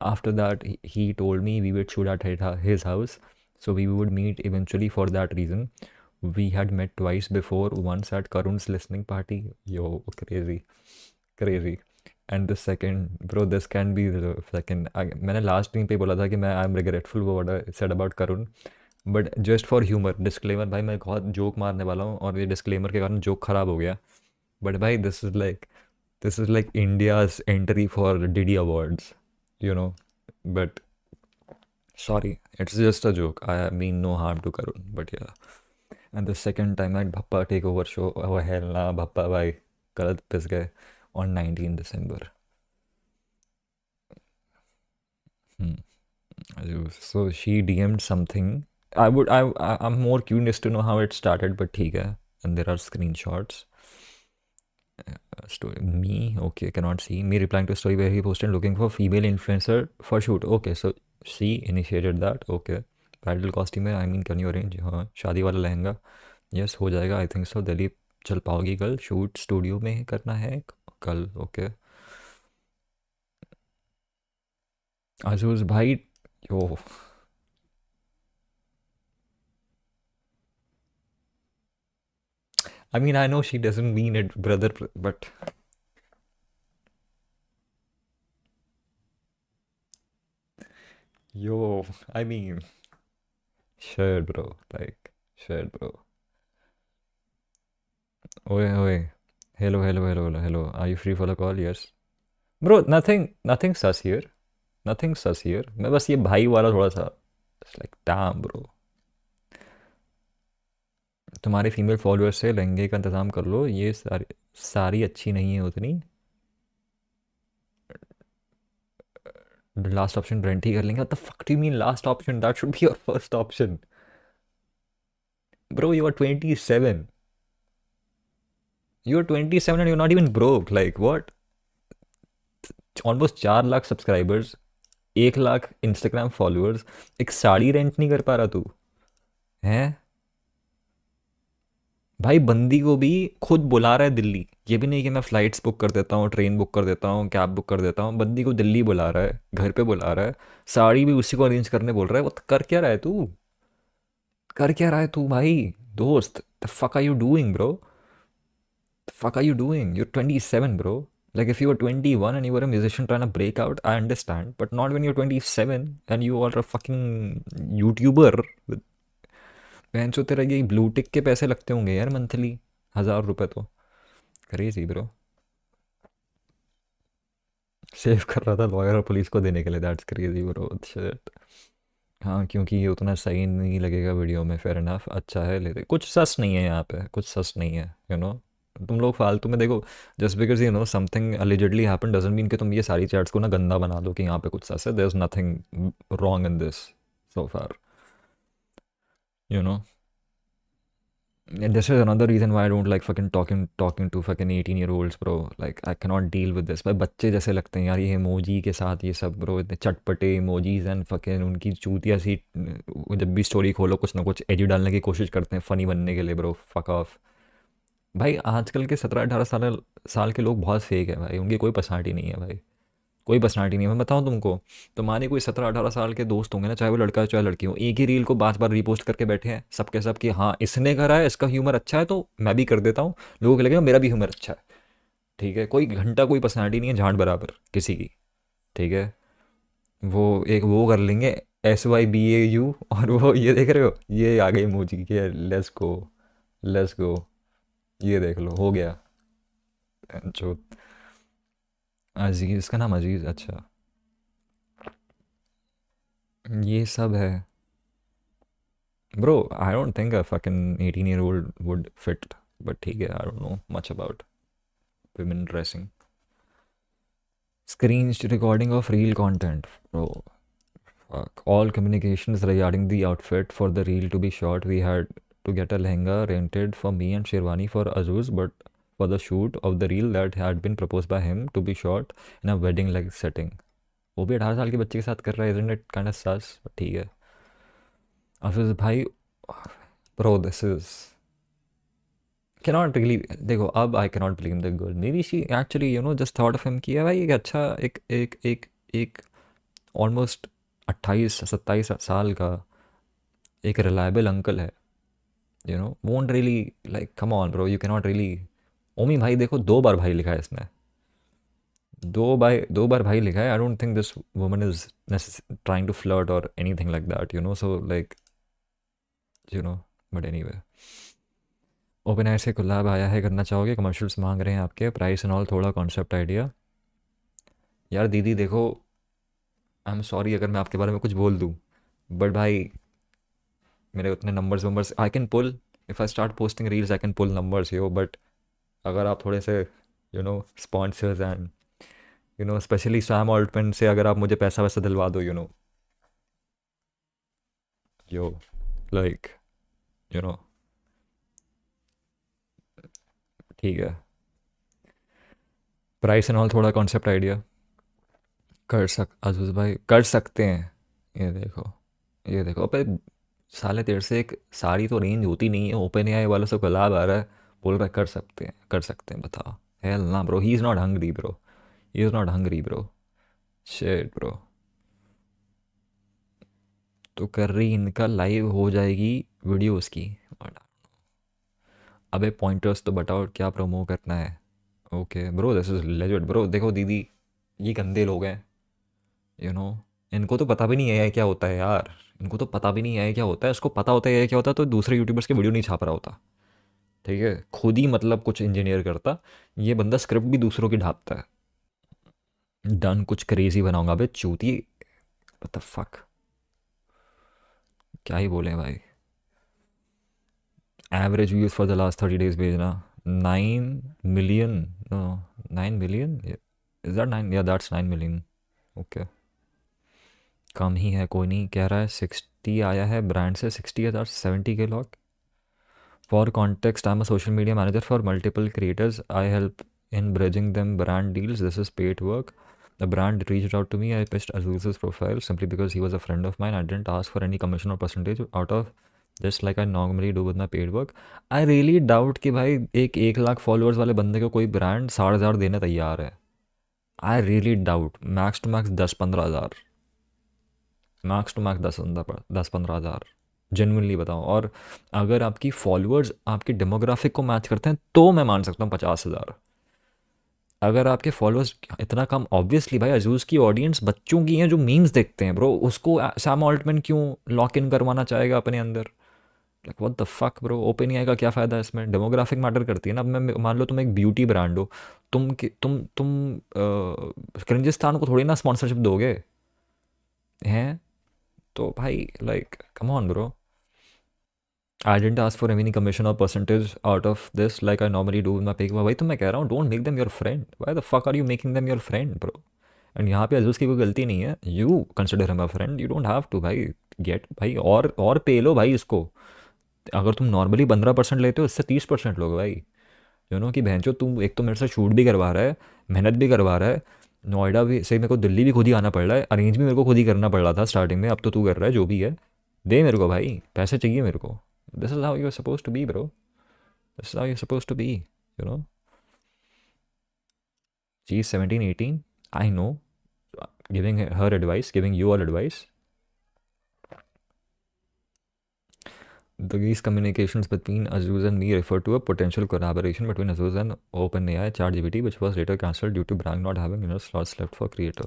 After that he told me we would shoot at his house, so we would meet eventually. For that reason we had met twice before, once at Karun's listening party. Yo, crazy. And the second bro this can be the second. मैंने last meme पे बोला था कि मैं I am regretful what I said about Karun, but just for humour disclaimer भाई, मैं बहुत joke मारने वाला हूँ और ये डिस्क्लेमर के कारण जोक खराब हो गया। बट भाई this is like India's entry for DD awards, you know. But sorry, it's just a joke. I mean no harm to Karun, but yeah. And the second time at Bhappa Takeover show, oh hell nah, Bhappa bhai, galat pis gaye on 19 December. Hmm. So she DM'd something. I'm more curious to know how it started, but ठीक है. And there are screenshots. Story me okay, cannot see me replying to a story where he posted looking for female influencer for shoot. Okay, so she initiated that. Okay, bridal costume है, I mean can you arrange, हाँ शादी वाला lehenga, yes हो जाएगा I think so. Delhi चल पाओगी कल, shoot studio में ही करना है कल। ओके आजूज भाई यो I mean, I know she doesn't mean it, brother, but yo, I mean, sure, bro. Like, sure, bro. Oi, oi. Hello, hello, hello, hello, hello. Are you free for the call? Yes. Bro, nothing sus here. Nothing sus here. मैं बस ये भाई वाला थोड़ा सा It's like, damn, bro. तुम्हारे female followers से लहंगे का इंतज़ाम कर लो, ये सारी अच्छी नहीं है उतनी। लास्ट ऑप्शन रेंट ही कर लेंगे। What the fuck do you mean last option? That should be your first option bro. You are 27, you are 27 and you not even broke. Like what? Almost 4 lakh subscribers, 1 lakh Instagram followers, एक sari rent नहीं कर पा रहा तू हैं भाई? बंदी को भी खुद बुला रहा है दिल्ली, ये भी नहीं कि मैं फ़्लाइट्स बुक कर देता हूँ, ट्रेन बुक कर देता हूँ, कैब बुक कर देता हूँ। बंदी को दिल्ली बुला रहा है, घर पे बुला रहा है, साड़ी भी उसी को अरेंज करने बोल रहा है। वो कर क्या रहा है तू? कर क्या रहा है तू भाई? दोस्त, the fuck are you doing bro? The fuck are you doing? You're 27, bro. Like if you were 21 and you were a musician trying to break out, I understand. But not when you're 27 and you are a fucking YouTuber. बहनचो तेरा ये blue tick के पैसे लगते होंगे यार monthly, 1000 रुपए तो crazy bro. Save कर रहा था लॉयर और पुलिस को देने के लिए, दैट्स क्रेजी ब्रो शिट। हाँ क्योंकि ये उतना सही नहीं लगेगा वीडियो में, फेयर इनफ। अच्छा है लेते, कुछ सस नहीं है यहाँ पे, कुछ सस नहीं है यू नो। तुम लोग फालतू में देखो, just because you know something allegedly happen doesn't mean कि तुम ये सारी चैट्स को ना गंदा बना दो कि यहाँ पे कुछ सस है। There is nothing wrong in this so far, you know. And this is another reason why I don't like fucking talking to fucking 18-year-olds, bro. Like I cannot deal with this. भाई बच्चे जैसे लगते हैं यार ये emoji के साथ, ये सब ब्रो इतने चटपटे इमोजीज एंड फकिंग उनकी चूतिया सी। जब भी स्टोरी खोलो कुछ ना कुछ एजी डालने की कोशिश करते हैं फनी बनने के लिए ब्रो, फक ऑफ। भाई आजकल के 17-18 साल के लोग बहुत फेक है भाई, उनकी कोई पर्सनालिटी नहीं है भाई, कोई पर्सनालिटी नहीं है। मैं बताऊँ तुमको, तुम्हारे कोई 17-18 साल के दोस्त होंगे ना, चाहे वो लड़का हो चाहे लड़की हो, एक ही रील को 5 बार रीपोस्ट करके बैठे हैं सबके सब कि हाँ इसने करा है, इसका ह्यूमर अच्छा है तो मैं भी कर देता हूँ, लोगों को लगेगा मेरा भी ह्यूमर अच्छा है। ठीक है, कोई घंटा कोई पर्सनालिटी नहीं है झांट बराबर किसी की। ठीक है, वो एक वो कर लेंगे SYBAU, और वो ये देख रहे हो, ये आ गई इमोजी के लेट्स गो, लेट्स गो, ये देख लो हो गया। जो अजीज़, इसका नाम अजीज़, अच्छा ये सब है bro. I don't think a fucking 18-year-old would fit, but ठीक है, I don't no much about women dressing. Screen recording of real content, bro. Fuck. All communications regarding the outfit for the reel to be shot, we had to get a lehenga rented for me and Sherwani for Azuz, but for the shoot of the reel that had been proposed by him to be shot in a wedding-like setting. वो भी 18 साल के बच्चे के साथ कर रहा है, isn't it kind of sus? ठीक है अफिज भाई, bro this is cannot really देखो अब I cannot blame the girl, maybe she actually you know just thought of him कि भाई एक अच्छा एक एक एक एक ऑलमोस्ट 28-27 साल का एक रिलायबल अंकल है, you know, won't really like come on bro, you cannot really. Omi भाई देखो 2 बार भाई लिखा है इसने, दो बार भाई लिखा है. I don't think this woman is trying to flirt और anything like that, so like, you know but anyway. Open air से कोलैब आया है, करना चाहोगे? कमर्शियल्स मांग रहे हैं आपके, प्राइस एंड ऑल, थोड़ा कॉन्सेप्ट आइडिया. यार दीदी देखो, आई एम सॉरी अगर मैं आपके बारे में कुछ बोल दूँ, बट भाई मेरे उतने नंबर्स वंबर्स I can pull, if I start posting reels I can pull numbers but अगर आप थोड़े से sponsors and specially Sam Altman से अगर आप मुझे पैसा वैसा दिलवा दो, यो लाइक, यू नो ठीक है. प्राइस एंड ऑल, थोड़ा कॉन्सेप्ट आइडिया. अजूज भाई कर सकते हैं. ये देखो अबे, साले तेरे से एक सारी तो रेंज होती नहीं है, ओपन एआई वालों से कोलैब आ रहा है, बोल रहा है कर सकते हैं बताओ. हेल ना bro, he is not hungry bro, he is not hungry bro. Shit bro. तो कर रही इनका लाइव हो जाएगी वीडियो उसकी. अबे पॉइंटर्स तो बताओ क्या प्रोमो करना है. Okay bro, this is legit bro. देखो दीदी, ये गंदे लोग हैं, यू नो इनको तो पता भी नहीं है क्या होता है यार. इनको तो पता भी नहीं है क्या होता है. इसको पता होता है क्या होता है तो दूसरे यूट्यूबर्स के वीडियो नहीं छाप रहा होता. ठीक है, खुद ही मतलब कुछ इंजीनियर करता. ये बंदा स्क्रिप्ट भी दूसरों की ढापता है. डन, कुछ क्रेजी बनाऊंगा. अबे चूती, व्हाट द फक, क्या ही बोले भाई. Average views for the last 30 days भेजना. 9 million, no, 9 million, is that 9? या दैट्स 9 million. ओके, कम ही है, कोई नहीं. कह रहा है 60 आया है ब्रांड से. 60,000, 70 के lock. For context, I'm a social media manager for multiple creators. I help in bridging them brand deals. This is paid work. The brand reached out to me. I pitched Azuz's profile simply because he was a friend of mine. I didn't ask for any commission or percentage out of this like I normally do with my paid work. I really doubt कि भाई एक 1 lakh followers वाले बंदे को कोई brand 60,000 देने तैयार है. I really doubt. Max to max 10-15 हज़ार. मैक्स टू मैक्स 10-15 हज़ार. जेनुइनली बताओ. और अगर आपकी फॉलोअर्स आपकी डेमोग्राफिक को मैच करते हैं तो मैं मान सकता हूँ 50,000. अगर आपके फॉलोअर्स इतना कम, ऑब्वियसली भाई अजूज़ की ऑडियंस बच्चों की है जो मीम्स देखते हैं ब्रो. उसको सैम ऑल्टमैन क्यों लॉक इन करवाना चाहेगा अपने अंदर? Like what the fuck bro. Open AI का क्या फ़ायदा है इसमें? डेमोग्राफिक मैटर करती है ना. अब मैं मान लो तुम एक ब्यूटी ब्रांड हो, तुम किर्गिस्तान को थोड़ी ना स्पॉन्सरशिप दोगे हैं. तो भाई like come on bro. I didn't ask for any commission और percentage out of this like I normally do with my pick. भाई तो मैं कह रहा हूँ don't make them your friend. Why the fuck are you making them your friend bro? And यहाँ पे अजूस की कोई गलती नहीं है. You consider him a friend, you don't have to भाई. गेट भाई, और पे लो भाई इसको. अगर तुम नॉर्मली 15% लेते हो, इससे 30% लोगे भाई. कि बहन तुम एक तो मेरे से शूट भी करवा रहा है, मेहनत भी करवा रहा है, नोएडा भी सही, मेरे को दिल्ली भी खुद ही आना पड़ रहा है, अरेंज भी मेरे को खुद ही करना पड़ रहा था स्टार्टिंग में. अब तो तू कर रहा है, जो भी है दे मेरे को भाई, पैसे चाहिए मेरे को. This is how you are suppose to be bro. This is how you suppose to be. You know she is 17-18. I know. Giving her advice, giving you all advice. These communications between Azuz and me refer to a potential collaboration between Azuz and OpenAI ChatGPT, which was later cancelled due to Bragg not having enough slots left for creator.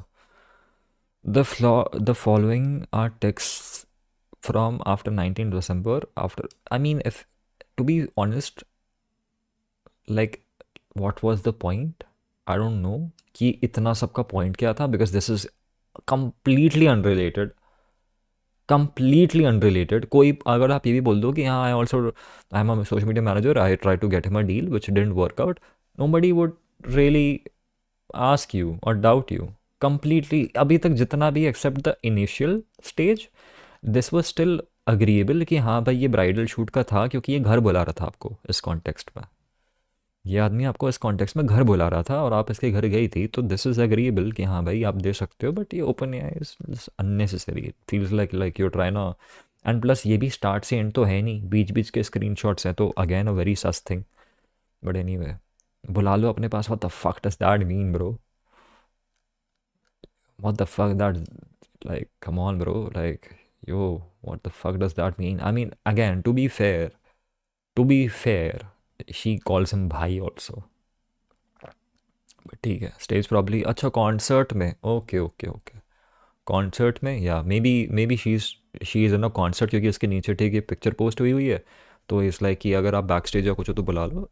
The following are texts from after 19 December. I mean, if to be honest, like, what was the point? I don't know कि इतना सबका point क्या था, because this is completely unrelated. Completely unrelated. कोई अगर आप ये भी बोल दो कि हाँ I am a social media manager, I try to get him a deal which didn't work out, nobody would really ask you or doubt you. Completely अभी तक जितना भी except the initial stage, this was still agreeable कि हाँ भाई ये bridal shoot का था क्योंकि ये घर बुला रहा था आपको इस कॉन्टेक्स्ट में. ये आदमी आपको इस कॉन्टेक्स्ट में घर बुला रहा था और आप इसके घर गई थी, तो दिस इज़ एग्रीएबल कि हाँ भाई आप दे सकते हो. बट ये open AI is unnecessary. Feels like you try ना. एंड प्लस ये भी स्टार्ट से एंड तो है नहीं, बीच बीच के स्क्रीनशॉट्स हैं, तो again a very sus thing. But anyway, बुला लो अपने पास. What the fuck does that mean bro? What the fuck that, like come on bro, like yo, what the fuck does that mean? I mean again, to be fair, she calls him bhai also. But ठीक है, stage probably, अच्छा concert में, okay okay okay, concert में, या maybe she is in a concert, क्योंकि उसके नीचे ठीक है पिक्चर पोस्ट हुई है, तो इस लाइक कि अगर आप बैक स्टेज या कुछ हो तो बुला लो,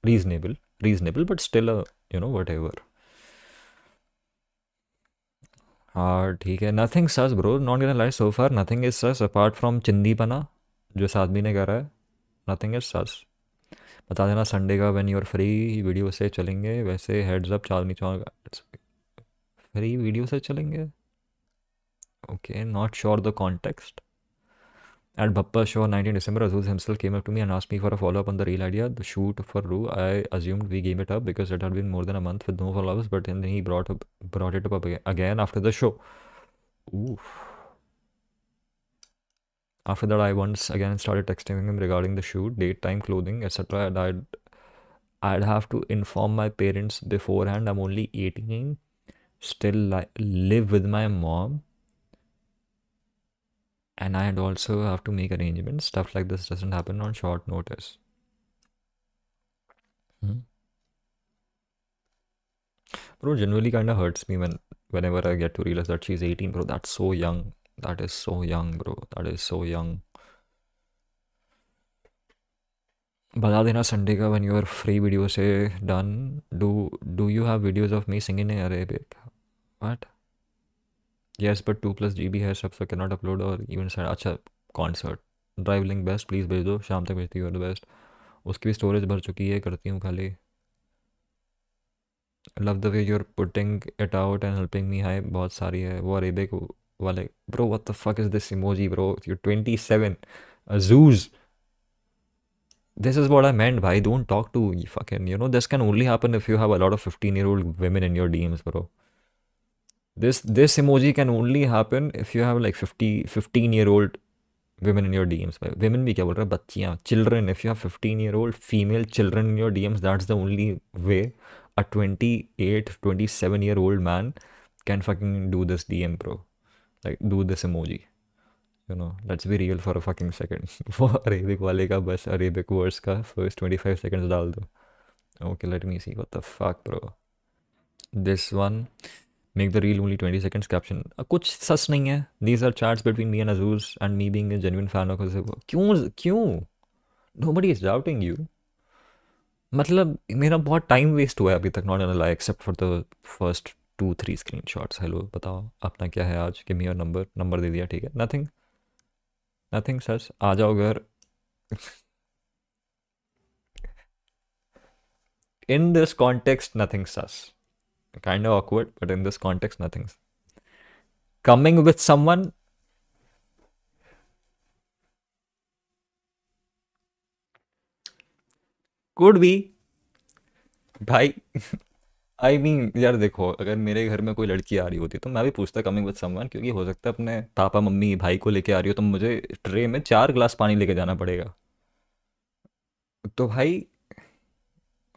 reasonable, reasonable but still whatever. हाँ ठीक है, nothing sus bro, not gonna lie, so far nothing is sus apart from चिंदीपना जो इस आदमी ने करा है, नथिंग इज सस। बता देना संडे का when you are free, video से चलेंगे, वैसे heads up Chandni Chowk free video से चलेंगे, okay not sure the context. At Bappa show on 19 December, Azuz himself came up to me and asked me for a follow-up on the real idea, the shoot for Rue. I assumed we gave it up because it had been more than a month with no follow-ups, but then he brought it up again after the show. Oof. After that, I once again started texting him regarding the shoot, date, time, clothing, etc. And I'd have to inform my parents beforehand. I'm only 18, still live with my mom, and I'd also have to make arrangements. Stuff like this doesn't happen on short notice. Hmm? Bro, genuinely kind of hurts me whenever I get to realize that she's 18, bro. That's so young. That is so young, bro. That is so young. बता देना Sunday का when your free video से done. Do you have videos of me singing in Arabic? What? Yes, but 2+ GB है सब, so cannot upload or even send. अच्छा concert. Drive link best please भेज दो, शाम तक भेजती हो द बेस्ट। उसकी भी स्टोरेज भर चुकी है, करती हूँ खाली। Love the way you're putting it out and helping me, high बहुत सारी है वो अरेबिक वाले। Bro what the fuck is this emoji bro, you 27 अजूज, this is what I meant, bhai. Don't talk to fucking, this can only happen if you have a lot of 15-year-old women in your DMs, bro. This emoji can only happen if you have like 15-year-old women in your DMs, bhai. Women bhi kya bol raha hai, bachchiyan, children. If you have 15-year-old female children in your DMs, that's the only way a 28, 27-year-old man can fucking do this DM, bro. Like, do this emoji. Let's be real for a fucking second. वो Arabic वाले का बस Arabic words का first 25 seconds डाल दो। Okay, let me see. What the fuck, bro? This one. Make the reel only 20 seconds caption. कुछ सच नहीं है. These are chats between me and Azuz and me being a genuine fan of Azuz. क्यों? Nobody is doubting you. मतलब मेरा बहुत time waste हुआ है अभी तक, not an lie, except for the first 2-3 screenshots. Hello बताओ अपना क्या है आज, गिव मी योर नंबर दे दिया, ठीक है। नथिंग सच, आ जाओ घर। In this context nothing such, kind of awkward, but in this context nothing. Coming with someone, could be भाई। आई मीन यार देखो, अगर मेरे घर में कोई लड़की आ रही होती तो मैं भी पूछता कमिंग विद समवन, क्योंकि हो सकता है अपने पापा मम्मी भाई को लेके आ रही हो तो मुझे ट्रे में 4 ग्लास पानी लेके जाना पड़ेगा। तो भाई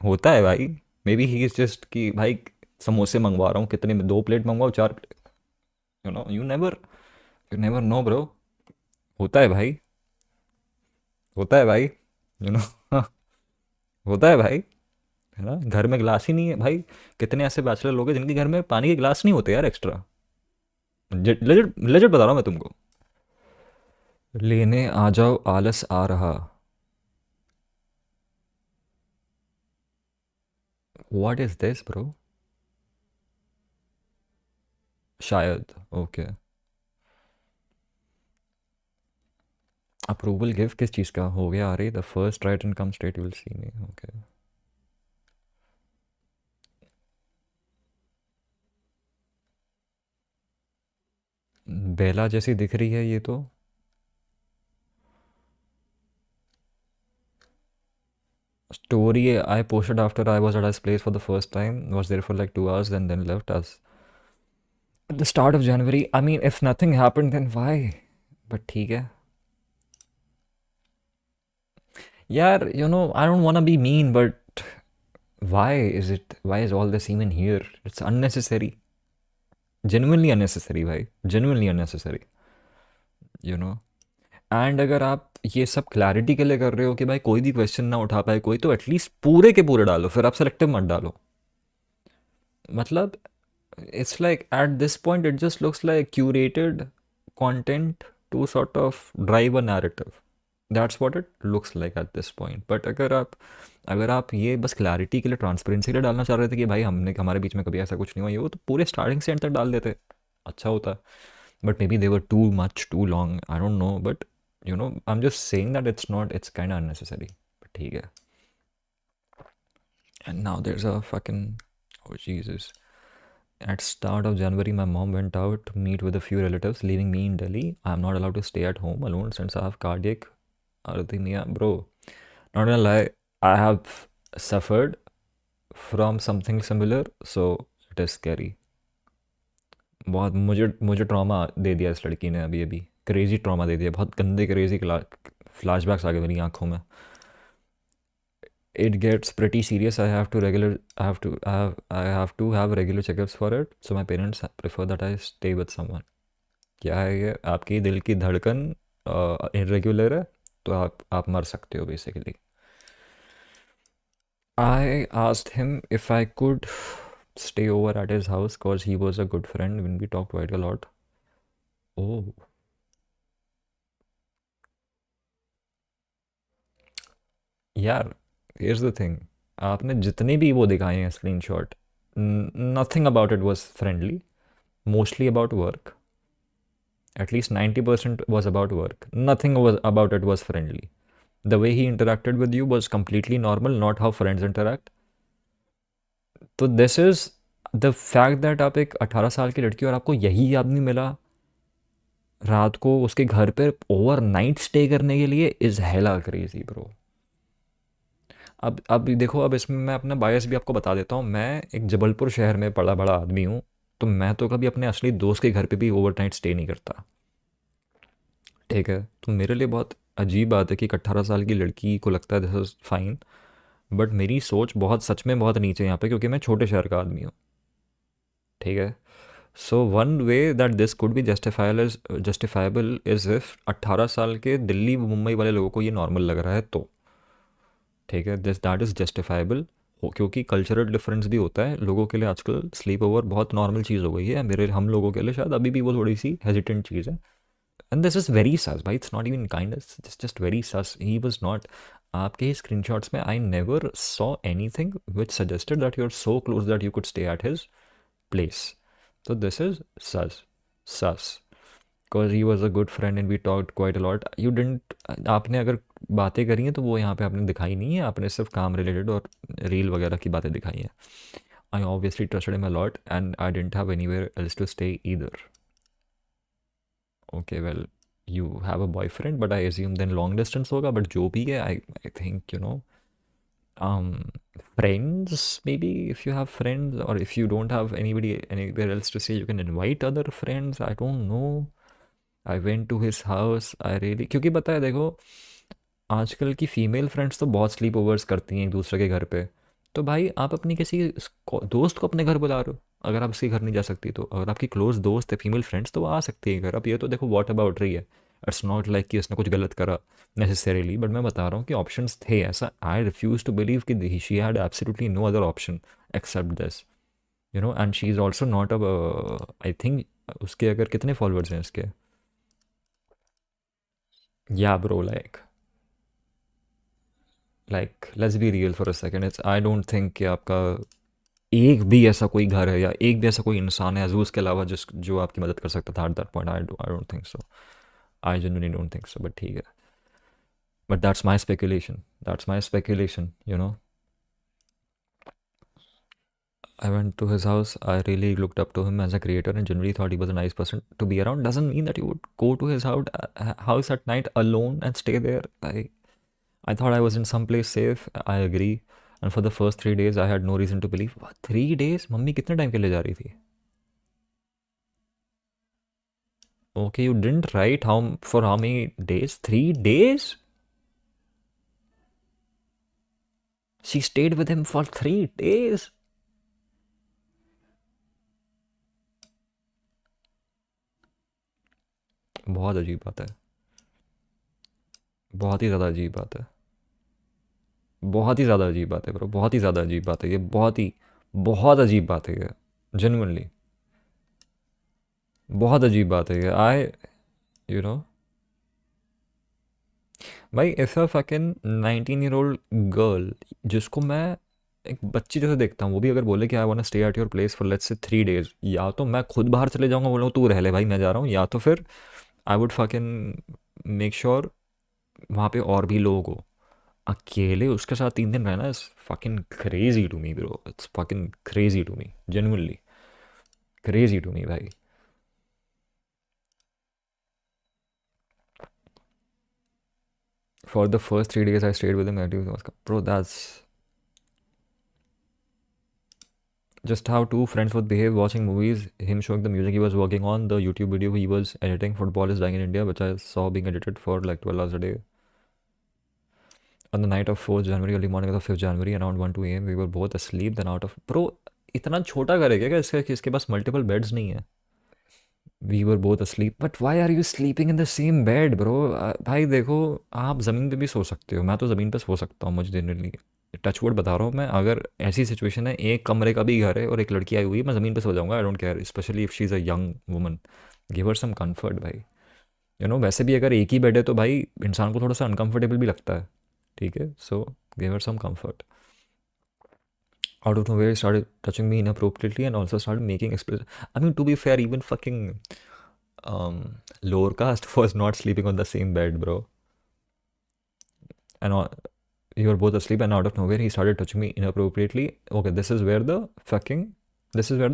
होता है भाई, maybe he is just कि भाई समोसे मंगवा रहा हूँ, कितने में 2 प्लेट मंगवाओ 4 plate, you never know bro. होता है भाई, होता है भाई, यू नो होता है भाई, है ना। घर में ग्लास ही नहीं है भाई, कितने ऐसे बैचलर लोग हैं जिनके घर में पानी के ग्लास नहीं होते यार एक्स्ट्रा। लेजिट लेजिट बता रहा हूँ मैं तुमको। लेने आ जाओ, आलस आ रहा। What is this bro? शायद, ओके। अप्रूवल गिव किस चीज़ का हो गया? आ रही the first right and come straight, you will see me, okay. बेला जैसी दिख रही है ये तो। Story I posted after I was at his place for the first time, was there for like 2 hours and then left us at the start of January. I mean, if nothing happened then why? But ठीक है यार, I don't want to be mean, but why is all this even here? It's unnecessary, genuinely unnecessary भाई, genuinely unnecessary, you know। And अगर आप ये सब clarity के लिए कर रहे हो कि भाई कोई भी क्वेश्चन ना उठा पाए कोई, तो एटलीस्ट पूरे के पूरे डालो, फिर आप सेलेक्टिव मत डालो। मतलब it's like at this point it just looks like curated content to sort of drive a narrative. That's what it looks like at this point. But अगर आप ये बस क्लैरिटी के लिए, ट्रांसपेरेंसी के लिए डालना चाह रहे थे कि भाई हमने हमारे बीच में कभी ऐसा कुछ नहीं हुआ, ये वो तो पूरे स्टार्टिंग से एंड तक डाल देते, अच्छा होता. But maybe they were too much too long, I don't know. But I am just saying that it's not, it's kind unnecessary. But ठीक है. And now there is a fucking, oh Jesus. At start of January, my mom went out to meet with a few relatives, leaving me in Delhi. I'm not allowed to stay at home alone since I have cardiac arrhythmia. Bro, not gonna lie, I have suffered from something similar, so it is scary. बहुत मुझे मुझे trauma दे दिया इस लड़की ने, अभी अभी crazy trauma दे दिया, बहुत गंदे क्रेजी फ्लैशबैक्स आ गए मेरी आंखों में. It gets pretty serious. I have to have regular checkups for it. So my parents prefer that I stay with someone. क्या है ये, आपकी दिल की धड़कन इरेगुलर है तो आप मर सकते हो basically. I asked him if I could stay over at his house because he was a good friend when we talked quite a lot. Oh. यार, here's the thing. आपने जितने भी वो दिखाए हैं screenshot, nothing about it was friendly. Mostly about work. At least 90% was about work. Nothing was about it was friendly. The way he interacted with you was completely normal, not how friends interact. तो this is the fact that आप एक 18 साल की लड़की और आपको यही आदमी मिला रात को उसके घर पे ओवर नाइट स्टे करने के लिए इज़ हेला क्रेजी ब्रो. अब देखो, अब इसमें मैं अपना बायस भी आपको बता देता हूँ. मैं एक जबलपुर शहर में पला बड़ा आदमी हूँ, तो मैं तो कभी अपने असली दोस्त के घर पे भी ओवर नाइट स्टे नहीं करता. ठीक है, तो मेरे लिए बहुत अजीब बात है कि एक 18 साल की लड़की को लगता है दिस इज़ फाइन. बट मेरी सोच बहुत, सच में बहुत नीचे यहाँ पे, क्योंकि मैं छोटे शहर का आदमी हूँ. ठीक है. So one way that this could B justifiable is if 18 साल के दिल्ली मुंबई वाले लोगों को ये नॉर्मल लग रहा है तो. ठीक है, दिस दैट इज़ जस्टिफाइबल. क्योंकि कल्चरल डिफरेंस भी होता है लोगों के लिए. आजकल स्लीप ओवर बहुत नॉर्मल चीज़ हो गई है. हम लोगों के लिए शायद अभी भी वो थोड़ी सी हेजिटेंट चीज़ है. And this is very sus, bhai. It's not even kindness. It's just very sus. He was not. आपके screenshots में I never saw anything which suggested that you're so close that you could stay at his place. So this is sus. Sus. Because he was a good friend and we talked quite a lot. You didn't. आपने अगर बातें करी हैं तो वो यहाँ पे आपने दिखाई नहीं है. आपने सिर्फ काम रिलेटेड और रील वगैरह की बातें दिखाई हैं. I obviously trusted him a lot and I didn't have anywhere else to stay either. Okay, well, you have a boyfriend, but I assume then long distance होगा. But जो भी है, I think, um, friends, maybe if you have friends, or if you don't have anybody anywhere else to say, you can invite other friends. I don't know. I went to his house. I really, क्योंकि पता है देखो, आजकल की female friends तो बहुत sleep overs करती हैं एक दूसरे के घर पे. तो भाई आप अपनी किसी दोस्त को अपने घर बुला रहे हो. अगर आप उसके घर नहीं जा सकती, तो अगर आपकी क्लोज दोस्त है फीमेल फ्रेंड्स, तो वो आ सकती है घर. अब ये तो देखो वॉट अबाउट रही है. इट्स नॉट लाइक कि उसने कुछ गलत करा नेसेसरीली. बट मैं बता रहा हूँ कि ऑप्शंस थे. ऐसा आई रिफ्यूज़ टू बिलीव कि she had absolutely no other option except this. And she is also not a, I think उसके अगर कितने फॉलोअर्स हैं इसके. या bro, like let's be real for a second. It's, I don't think कि आपका एक भी ऐसा कोई घर है या एक भी ऐसा कोई इंसान है अजूज़ के अलावा जो आपकी मदद कर सकता था at that point. I don't think so. I genuinely don't think so. But ठीक है. But that's my speculation. That's my speculation. I went to his house. I really looked up to him as a creator and generally thought he was a nice person to be around. Doesn't mean that you would go to his house at night alone and stay there. I thought I was in some place safe. I agree. And for the first 3 days, I had no reason to believe. What, 3 days? Mummy कितने time के लिए जा रही थी? Okay, you didn't write for how many days? 3 days? She stayed with him for 3 days? बहुत अजीब बात है. बहुत ही ज़्यादा अजीब बात है. बहुत ही ज़्यादा अजीब बात है ब्रो. बहुत ही ज़्यादा अजीब बात है ये. बहुत ही बहुत अजीब बात है ये, जेन्युइनली बहुत अजीब बात है ये। आई यू नो भाई, if a fucking 19 year old girl, जिसको मैं एक बच्ची जैसे देखता हूँ, वो भी अगर बोले कि I want to stay at your place for let's say 3 days, या तो मैं खुद बाहर चले जाऊँगा, बोलूँ तू रह ले भाई मैं जा रहा हूँ, या तो फिर I would fucking make sure वहाँ पे और भी लोग हो। अकेले उसके साथ 3 दिन रहना is fucking crazy to me bro, it's fucking crazy to me, genuinely crazy to me भाई। For the first 3 days I stayed with him at his Oscar. Bro, that's just how two friends would behave watching movies. Him showing the music he was working on, the YouTube video he was editing, Football is Dying in India, which I saw being edited for like 12 hours a day. On the night of 4th January, early morning of the 5th January, around 1 2 a.m., we were both asleep. Then out of. Bro, इतना छोटा घर है क्या इसके पास multiple beds नहीं है? We were both asleep, but why are you sleeping in the same bed bro? भाई देखो, आप ज़मीन पे भी सो सकते हो, मैं तो ज़मीन पे सो सकता हूँ, मुझे जनरली टचवुड बता रहा हूँ मैं, अगर ऐसी सिचुएशन है, एक कमरे का भी घर है और एक लड़की आई हुई है, मैं ज़मीन पे सो जाऊँगा, I don't care, specially if she is a young woman. Give her some comfort भाई, वैसे भी अगर एक ही बेड है तो भाई इंसान को थोड़ा सा अनकंफर्टेबल भी लगता है, ठीक है? So give her some comfort. Out of nowhere, he started touching me inappropriately and also started making explicit. I mean, to be fair, even fucking lower caste was not sleeping on the same bed, bro. And we were both asleep, and out of nowhere, he started touching me inappropriately. Okay, this is where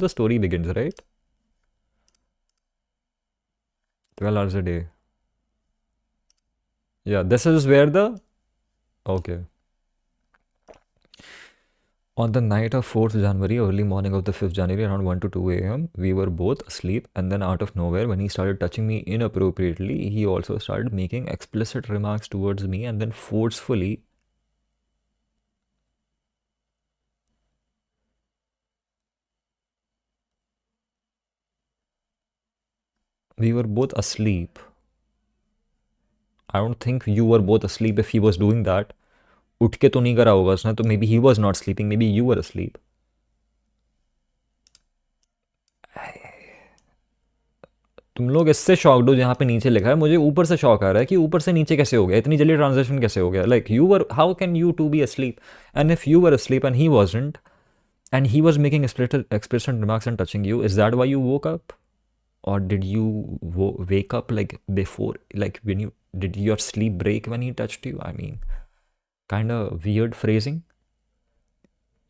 the story begins, right? 12 hours a day. Yeah, this is where the. Okay. On the night of 4th January, early morning of the 5th January, around 1 to 2 a.m., we were both asleep, and then out of nowhere, when he started touching me inappropriately, he also started making explicit remarks towards me, and then forcefully. We were both asleep. I don't think you were both asleep if he was doing that. उठ के तो नहीं करा होगा उसने, तो maybe he was not sleeping, maybe you were asleep. तुम लोग इससे शॉक्ड हो जहाँ पे नीचे लिखा है, मुझे ऊपर से शॉक आ रहा है कि ऊपर से नीचे कैसे हो गया, इतनी जल्दी ट्रांजेक्शन कैसे हो गया? Like you were, how can you to be asleep, and if you were asleep and he wasn't, and he was making explicit remarks and touching you, is that why you woke up? Or did you wake up like before, like when you did your sleep break when he touched you? I mean, kind of weird phrasing.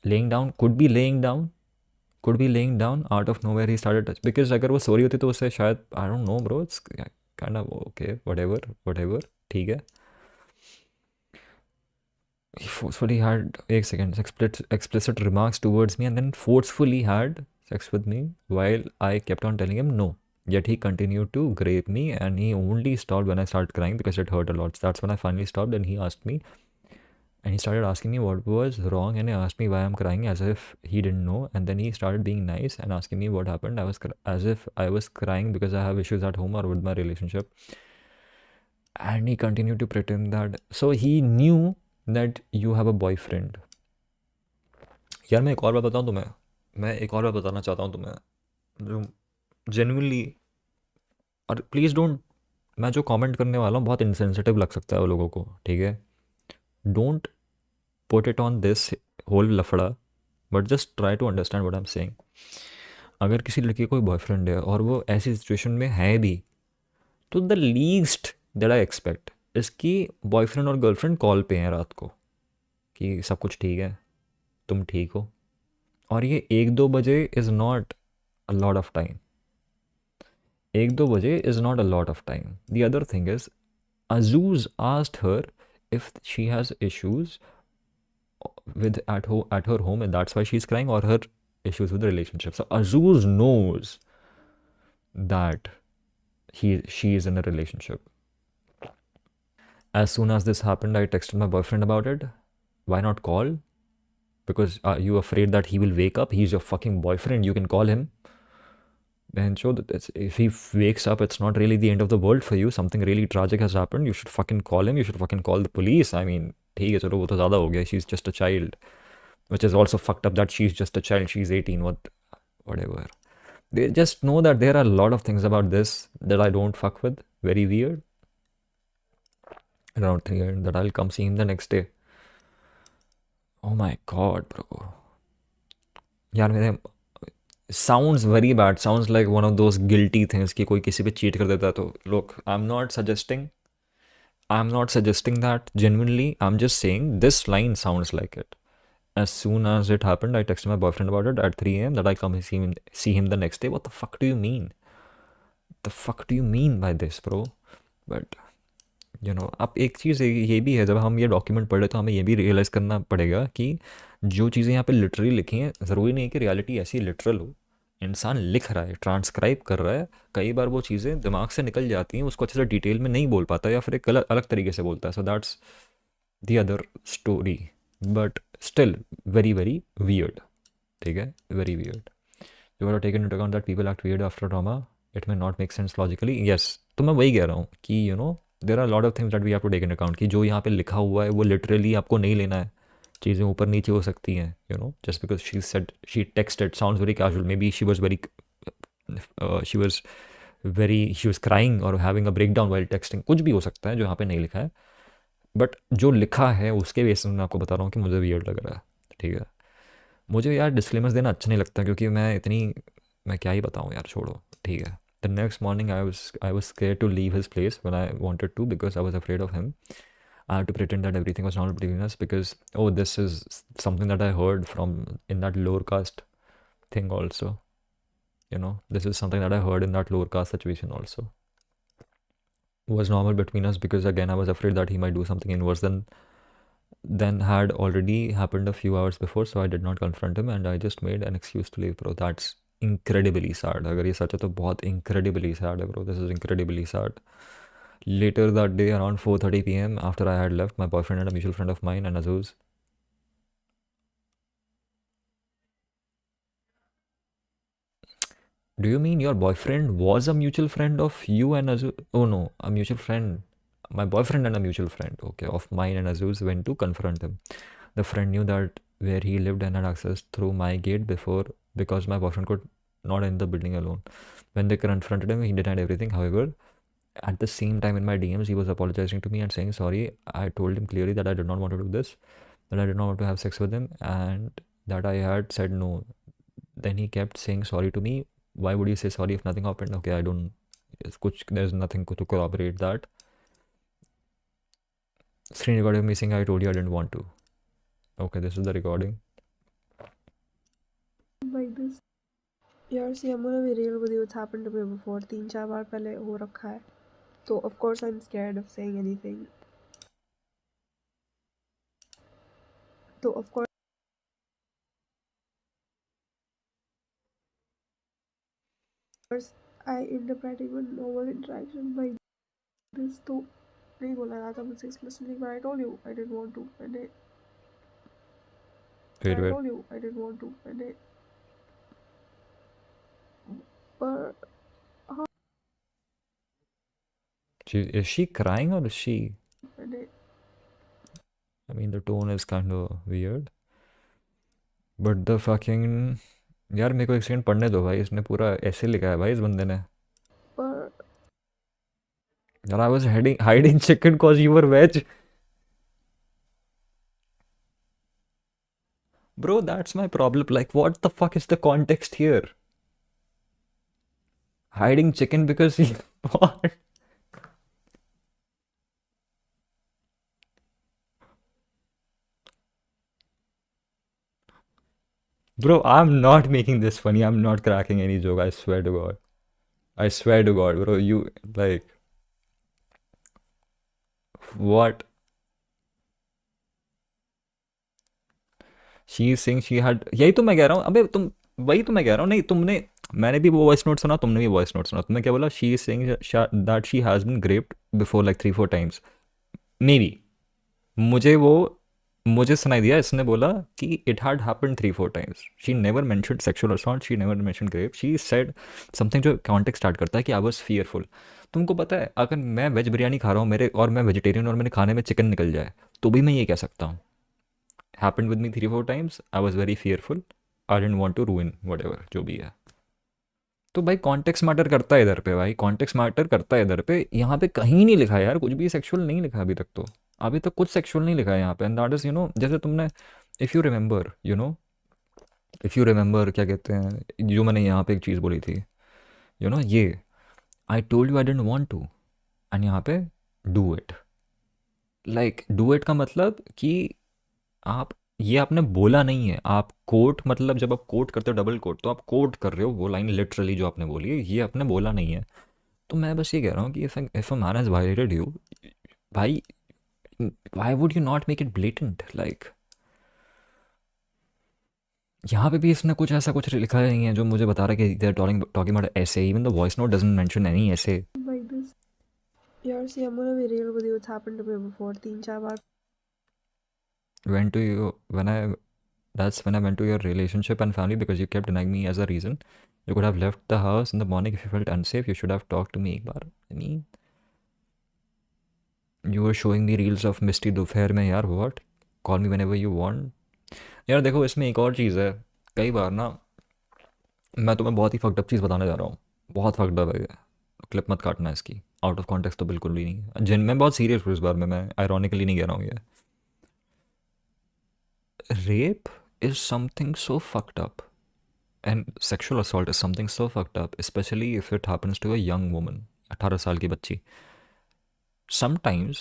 Laying down, could be laying down, out of nowhere he started touch, because अगर वो सो रही होती तो उससे शायद, I don't know bro, it's kind of okay, whatever, ठीक है। He forcefully had, एक second, explicit remarks towards me, and then forcefully had sex with me while I kept on telling him no. Yet he continued to grape me, and he only stopped when I started crying because it hurt a lot. So that's when I finally stopped, and he asked me, and he started asking me what was wrong, and he asked me why I'm crying, as if he didn't know. And then he started being nice and asking me what happened. I was as if I was crying because I have issues at home or with my relationship. And he continued to pretend that. So he knew that you have a boyfriend. यार मैं एक और बात बताऊँ तुम्हें, मैं एक और बात बताना चाहता हूँ तुम्हें, जो जेन्युइनली, और प्लीज़ डोंट, मैं जो कमेंट करने वाला हूँ बहुत इनसेंसिटिव लग सकता है वो लोगों को, ठीक है? Don't put it on this whole लफड़ा, but just try to understand what I am saying. अगर किसी लड़की का कोई बॉयफ्रेंड है और वो ऐसी सिचुएशन में है भी, तो the least that I expect इसकी बॉयफ्रेंड और गर्लफ्रेंड कॉल पे हैं रात को कि सब कुछ ठीक है, तुम ठीक हो। और ये 1-2 बजे is not a lot of time, 1-2 बजे is not a lot of time. The other thing is, Azuz asked her if she has issues with at her home, and that's why she's crying, or her issues with the relationship. So Azuz knows that she is in a relationship. As soon as this happened, I texted my boyfriend about it. Why not call? Because are you afraid that he will wake up? He's your fucking boyfriend, you can call him. And show that if he wakes up, it's not really the end of the world for you. Something really tragic has happened. You should fucking call him. You should fucking call the police. I mean, ठीक है चलो वो तो ज़्यादा हो गया. She's just a child. which is also fucked up that she's just a child, she's 18, whatever. They just know that there are a lot of things about this that I don't fuck with. Very weird. Around 3 and that I'll come see him the next day. Oh my god, bro. यार मेरे sounds very bad. Sounds like one of those guilty things कि कोई किसी पे cheat कर देता है तो look, I'm not suggesting that genuinely. I'm just saying this line sounds like it. As soon as it happened, I texted my boyfriend about it at 3 a.m. that I come and see him the next day. What the fuck do you mean? The fuck do you mean by this, bro? But अब एक चीज़ ये भी है, जब हम ये document पढ़े तो हमें ये भी रियलाइज़ करना पड़ेगा कि जो चीज़ें यहाँ पे लिटरली लिखी हैं ज़रूरी नहीं है कि रियलिटी ऐसी लिटरल हो। इंसान लिख रहा है, ट्रांसक्राइब कर रहा है, कई बार वो चीज़ें दिमाग से निकल जाती हैं, उसको अच्छे से डिटेल में नहीं बोल पाता या फिर एक अलग अलग तरीके से बोलता है। So that's the other story, but still very very weird. ठीक है, very weird. You are taken into account that people act weird after trauma, it may not make sense logically. Yes, तो मैं वही कह रहा हूँ कि there are lot of things that we have to take in account कि जो यहाँ पे लिखा हुआ है वो लिटरली आपको नहीं लेना है। चीज़ें ऊपर नीचे हो सकती हैं, just because she said, she texted, sounds very casual, maybe she was crying और having a breakdown while texting, कुछ भी हो सकता है जो यहाँ पे नहीं लिखा है। बट जो लिखा है उसके बेसिस में मैं आपको बता रहा हूँ कि मुझे वियर्ड लग रहा है। ठीक है, मुझे यार डिस्क्लेमर्स देना अच्छा नहीं लगता क्योंकि मैं क्या ही बताऊँ यार, छोड़ो। ठीक है, the next morning I was scared to leave his place when I wanted to because I was afraid of him. I had to pretend that everything was normal between us because this is something that I heard from in that lower caste thing also. This is something that I heard in that lower caste situation also. Was normal between us because again I was afraid that he might do something worse than had already happened a few hours before, so I did not confront him and I just made an excuse to leave, bro. That's incredibly sad. अगर ये सच है तो बहुत incredibly sad है, bro. This is incredibly sad. Later that day around 4:30 p.m. after I had left, my boyfriend and a mutual friend of mine and Azuz. Do you mean your boyfriend was a mutual friend of you and Azuz? Oh no, a mutual friend. My boyfriend and a mutual friend, okay, of mine and Azuz went to confront him. The friend knew that where he lived and had access through my gate before because my boyfriend could not enter the building alone. When they confronted him, he denied everything. However, at the same time in my DMs, he was apologizing to me and saying sorry. I told him clearly that I did not want to do this, that I did not want to have sex with him, and that I had said no. Then he kept saying sorry to me. Why would you say sorry if nothing happened? Okay, I don't. There's nothing to corroborate that. Screen recording of me saying I told you I didn't want to. Okay, this is the recording. Like this. यार see, I'm gonna be real with you. It's happened to me before. 3-4 बार पहले हो रखा है. So of course I'm scared of saying anything. So of course I end up writing a normal interaction like this. तो नहीं बोला जाता मुझसे explicitly, but I told you I didn't want to, and I told you I didn't want to, and but Is she crying or is she? and I mean, the tone is kind of weird. But the fucking... यार मेरे को एक second पढ़ने दो भाई, इसने पूरा ऐसे लिखा है भाई इस बंदे ने. यार I was hiding chicken cause you were veg. Bro, that's my problem. Like, what the fuck is the context here? Hiding chicken because he... What? Bro, I'm not making this funny. I'm not cracking any joke. I swear to God. I swear to God, bro. You, like... What? She is saying she had... यही तो मैं कह रहा हूँ. अबे तुम... वही तो मैं कह रहा हूँ. नहीं, तुमने... मैंने भी वो वॉइस नोट सुना, तुमने भी वॉइस नोट सुना. तुमने क्या बोला? She is saying that she has been raped before like 3-4 times. Maybe. मुझे सुनाई दिया, इसने बोला कि it had happened 3-4 times. She never mentioned sexual assault. She never mentioned rape. She said something जो कॉन्टेक्स्ट स्टार्ट करता है कि I was fearful. तुमको पता है, अगर मैं वेज बिरयानी खा रहा हूँ मैं वेजिटेरियन और मेरे खाने में चिकन निकल जाए तो भी मैं ये कह सकता हूँ. Happened with me 3-4 times, I was very fearful, I didn't want to ruin whatever जो भी है। तो भाई कॉन्टेक्स्ट मैटर करता है इधर पे, भाई कॉन्टेक्स्ट मैटर करता है इधर पे। यहाँ पे कहीं नहीं लिखा है यार, कुछ भी सेक्सुअल नहीं लिखा अभी तक। तो अभी तक कुछ सेक्सुअल नहीं लिखा है यहाँ पे। एंड दैट इज़ जैसे तुमने, if you remember if you remember क्या कहते हैं, जो मैंने यहाँ पे एक चीज़ बोली थी, ये I told you I didn't want to, and यहाँ पे do it. Like do it का मतलब कि आप, ये आपने बोला नहीं है। आप कोट, मतलब जब आप कोट करते हो डबल कोट, तो आप कोट कर रहे हो वो लाइन लिटरली जो आपने बोली है, ये आपने बोला नहीं है। तो मैं बस ये कह रहा हूँ कि if a man has violated you, भाई why would you not make it blatant. Like यहाँ पे भी इसने कुछ लिखा नहीं है जो मुझे बता रहा है कि दे आर टॉकिंग अबाउट ऐसे, even the voice note doesn't mention any ऐसे। Like this. यार see, I'm gonna be real with you. It's happened to me before. 3-4 bar Went to you when I That's when I went to your relationship and family because you kept denying me as a reason. You could have left the house in the morning if you felt unsafe. You should have talked to me एक बार। I mean, you were showing me reels of Misty दोपहर में यार। What? Call me whenever you want। यार देखो, इसमें एक और चीज़ है। कई बार ना, मैं तुम्हें बहुत ही फक्ड अप चीज़ बताने जा रहा हूँ, बहुत फक्ड अप है। क्लिप मत काटना इसकी, आउट ऑफ कॉन्टेक्स्ट तो बिल्कुल भी नहीं। जिन मैं बहुत सीरियस हूँ इस बार में, मैं आयरॉनिकली नहीं कह रहा हूँ ये। Rape is something so fucked up, and sexual assault is something so fucked up, especially if it happens to a young woman, 18 साल की बच्ची। Sometimes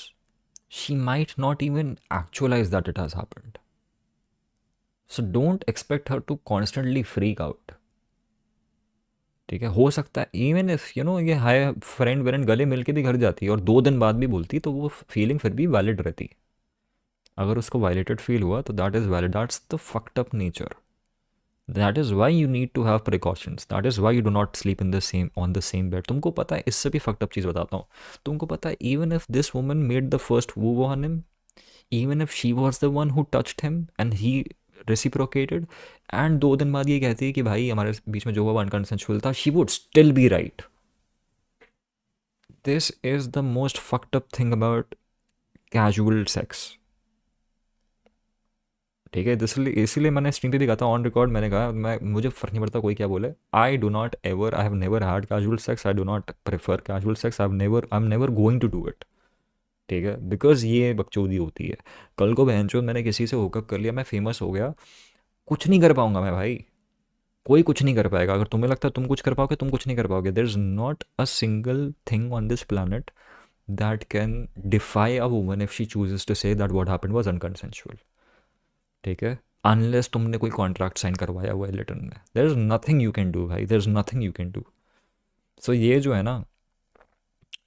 she might not even actualize that it has happened, so don't expect her to constantly freak out। ठीक है, हो सकता है even if ये hi friend वेरेंड गले मिल के भी घर जाती है और 2 दिन बाद भी बोलती, तो वो फीलिंग फिर भी वैलिड रहती। अगर उसको वायलेटेड फील हुआ तो that is valid, that's the fucked up nature. That is why you need to have precautions. That is why you do not sleep on the same bed. तुमको पता है, इससे भी fucked up चीज़ बताता हूँ। तुमको पता है, even if this woman made the first move on him, even if she was the one who touched him and he reciprocated, and 2 दिन बाद ये कहती है कि भाई हमारे बीच में जो हुआ अनकंसेंशुअल था, she would still be right. This is the most fucked up thing about casual sex. ठीक है, इसलिए मैंने स्ट्रीम पे भी कहा था, ऑन रिकॉर्ड मैंने कहा, मुझे फ़र्क नहीं पड़ता कोई क्या बोले। I have never had casual sex, I do not prefer casual sex, I am never going to do it. ठीक है, बिकॉज ये बकचोदी होती है। कल को बहनचोद मैंने किसी से होकअप कर लिया, मैं फेमस हो गया, कुछ नहीं कर पाऊंगा मैं भाई, कोई कुछ नहीं कर पाएगा। अगर तुम्हें लगता है तुम कुछ कर पाओगे, तुम कुछ नहीं कर पाओगे। There is not a single thing on this planet that can defy a woman if she chooses to say that what happened was unconsensual. ठीक है, अनलेस तुमने कोई कॉन्ट्रैक्ट साइन करवाया हुआ है रिटर्न में, there is nothing you can do भाई, there is nothing you can do. So ये जो है ना,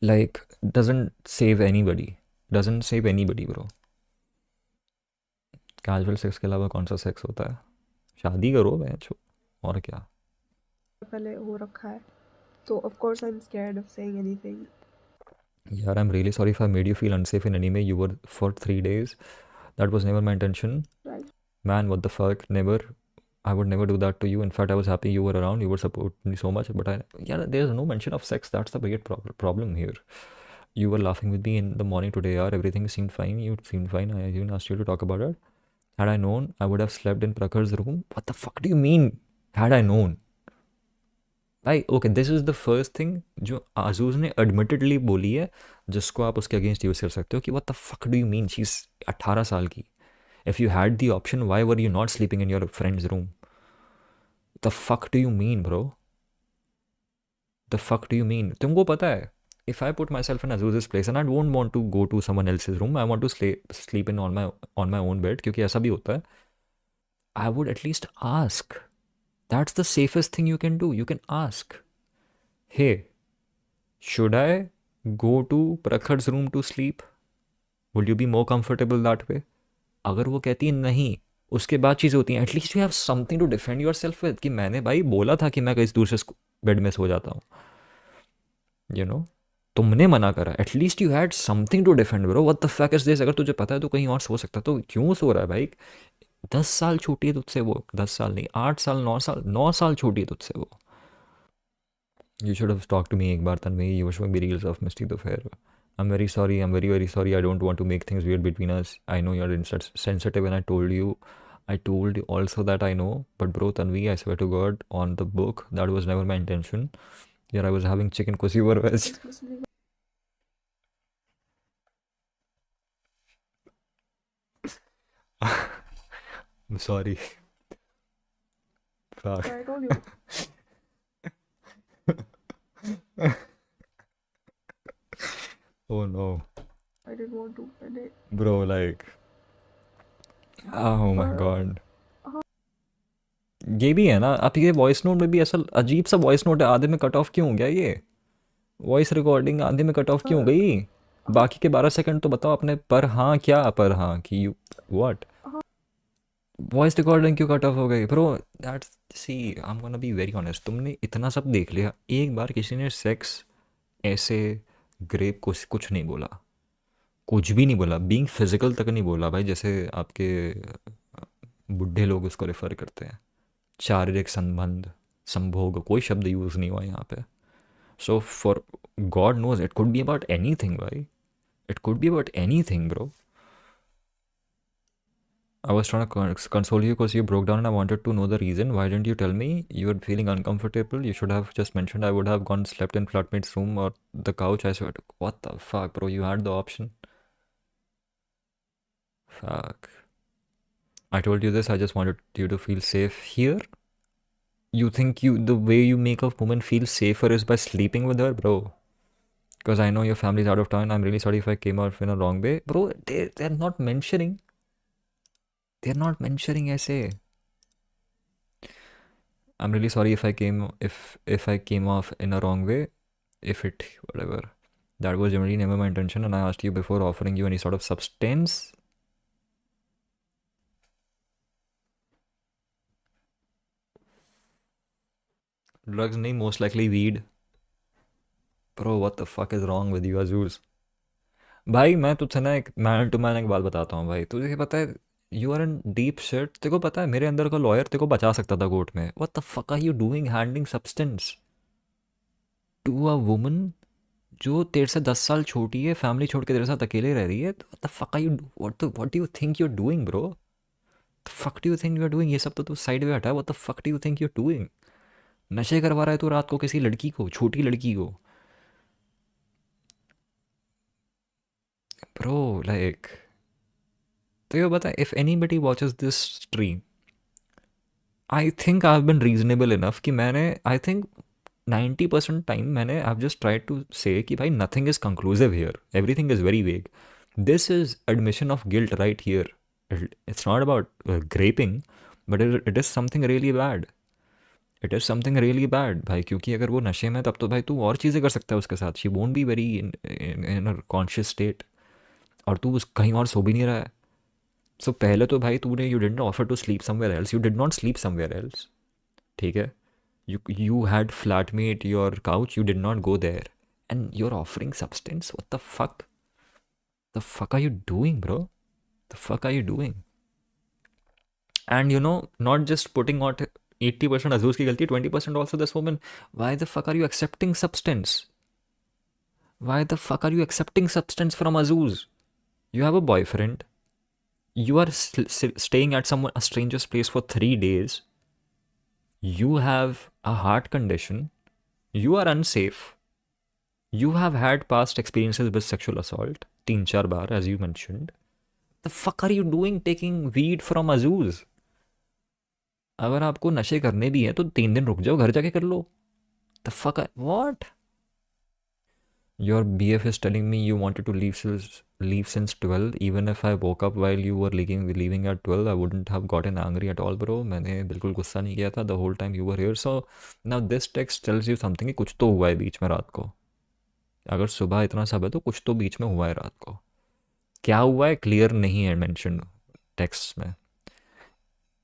like doesn't save anybody bro. Casual sex के अलावा कौन सा सेक्स होता है? शादी करो बहन, और क्या। पहले हो रखा है, तो of course I'm scared of saying anything. यार I am really sorry if I made you feel unsafe in any way, you were for 3 days, that was never my intention। Right. Man, what the fuck, never, I would never do that to you। In fact, I was happy you were around, you were supporting me so much, but yeah, there's no mention of sex, that's the biggest problem here। You were laughing with me in the morning today, yaar, everything seemed fine, you seemed fine, I even asked you to talk about it। Had I known, I would have slept in Prakhar's room। What the fuck do you mean, had I known? भाई okay, this is the first thing जो आजूज ने admittedly बोली है, जिसको आप उसके against use कर सकते हो कि what the fuck do you mean, she is 18 साल की। If you had the option, why were you not sleeping in your friends room? The fuck do you mean bro, the fuck do you mean? तुमको पता है, if I put my self in अजूज place and I don't want to go to someone else's room, I want to sleep in on my own bed, क्योंकि ऐसा भी होता है, I would at least ask. That's the safest thing you can do. You can ask, hey, should I go to Prakhar's room to sleep? Will you be more comfortable that way? अगर वो कहती है नहीं, उसके बाद चीज़ें होती हैं, at least you have something to defend yourself with, कि मैंने भाई बोला था कि मैं कहीं दूर से बेड में सो जाता हूँ, तुमने मना करा, at least you had something to defend bro. What the fuck is this? अगर तुझे पता है तो कहीं और सो सकता, तो क्यों सो रहा है भाई? 10 साल छोटी है तुझसे वो, 10 साल नहीं, 8 साल, 9 साल छोटी है तुझसे वो। You should have talk to me एक बार Tanvi, you were showing me reels of Mishti दोपहर I'm very sorry. I'm very, very sorry. I don't want to make things weird between us. I know you're sensitive, and I told you also that I know. But bro, Tanvi, I swear to God, on the book, that was never my intention. Yeah, I was having chicken kusi over veg. Exclusively. I'm sorry. Fuck. I told you. Oh no. I didn't want to. I did. Bro, like, oh my पर God. ये भी है ना, आपके voice note में भी ऐसा अजीब सा वॉइस नोट है, आधे में कट ऑफ क्यों हो गया ये? वॉइस रिकॉर्डिंग आधे में कट ऑफ क्यों हो पर गई? बाकी के 12 सेकंड तो बताओ अपने। पर हाँ क्या? पर हाँ कि यू व्हाट? वॉइस रिकॉर्डिंग क्यों कट ऑफ हो गई bro? That's see, I am gonna be very honest, तुमने इतना सब देख लिया, एक बार किसी ने सेक्स ऐसे ग्रेप कुछ नहीं बोला, कुछ भी नहीं बोला, बीइंग फिजिकल तक नहीं बोला भाई, जैसे आपके बुढ़े लोग उसको रेफर करते हैं, शारीरिक संबंध, संभोग, कोई शब्द यूज़ नहीं हुआ यहाँ पे। So for God knows it could be about anything भाई, it could be about anything bro. I was trying to console you because you broke down and I wanted to know the reason. Why didn't you tell me? You were feeling uncomfortable. You should have just mentioned. I would have gone slept in flatmate's room or the couch. I swear. What the fuck, bro? You had the option. Fuck. I told you this. I just wanted you to feel safe here. You think the way you make a woman feel safer is by sleeping with her, bro? Because I know your family's out of town. I'm really sorry if I came off in a wrong way, bro. They're not mentioning. They're not mentioning ऐसे. I'm really sorry if I came off in a wrong way. Whatever. That was generally never my intention, and I asked you before offering you any sort of substance. Drugs नहीं, most likely weed. Bro, what the fuck is wrong with you, Azuz? भाई मैं तुझसे ना एक man to man एक बात बताता हूँ भाई, तुझे पता है you are in deep shit. तेरे को पता है मेरे अंदर का लॉयर तेरे को बचा सकता था कोर्ट में। What the fuck are you doing handling substance to a woman जो तेरे से 10 साल छोटी है, फैमिली छोड़ के तेरे साथ अकेले रह रही है? What the fuck are you, what do you think you are doing bro? The fuck do you think you are doing? ये सब तो तू साइड में हटा। What the fuck do you think you are doing? नशे करवा रहा है तू रात को किसी लड़की को, छोटी लड़की को। ब्रो लाइक, तो ये बता, if anybody watches this stream, I think I have been reasonable enough कि मैंने, आई थिंक 90% टाइम मैंने I have just tried to say कि भाई nothing is conclusive here, everything is very vague. This is admission of guilt right here. It's not about groping, but it is something really bad. It is something really bad भाई, क्योंकि अगर वो नशे में, तब तो भाई तू और चीज़ें कर सकता है उसके साथ। She won't be very in a conscious state, और तू कहीं और सो भी नहीं रहा है। सो पहले तो भाई तूने, you didn't offer to sleep somewhere else, you did not sleep somewhere else, ठीक है? You had flatmate your couch, you did not go there, and you're offering substance. What the fuck? The fuck are you doing, bro? The fuck are you doing? And you know, not just putting out 80% Azuz ki galti, 20% also this woman. Why the fuck are you accepting substance? Why the fuck are you accepting substance from Azuz? You have a boyfriend. You are staying at a stranger's place for 3 days. You have a heart condition. You are unsafe. You have had past experiences with sexual assault, 3-4 bar, as you mentioned. The fuck are you doing taking weed from Azuz? अगर आपको नशे करने भी हैं तो 3 दिन रुक जाओ, घर जाके कर लो। The fuck, what? Your BF is telling me you wanted to leave since 12. Even if I woke up while you were leaving at 12, I wouldn't have gotten angry at all, bro. मैंने बिल्कुल गुस्सा नहीं किया था the whole time you were here. So now this text tells you something कि कुछ तो हुआ है बीच में रात को। अगर सुबह इतना सब है तो कुछ तो बीच में हुआ है रात को। क्या हुआ है क्लियर नहीं है मेंशन टेक्स्ट में।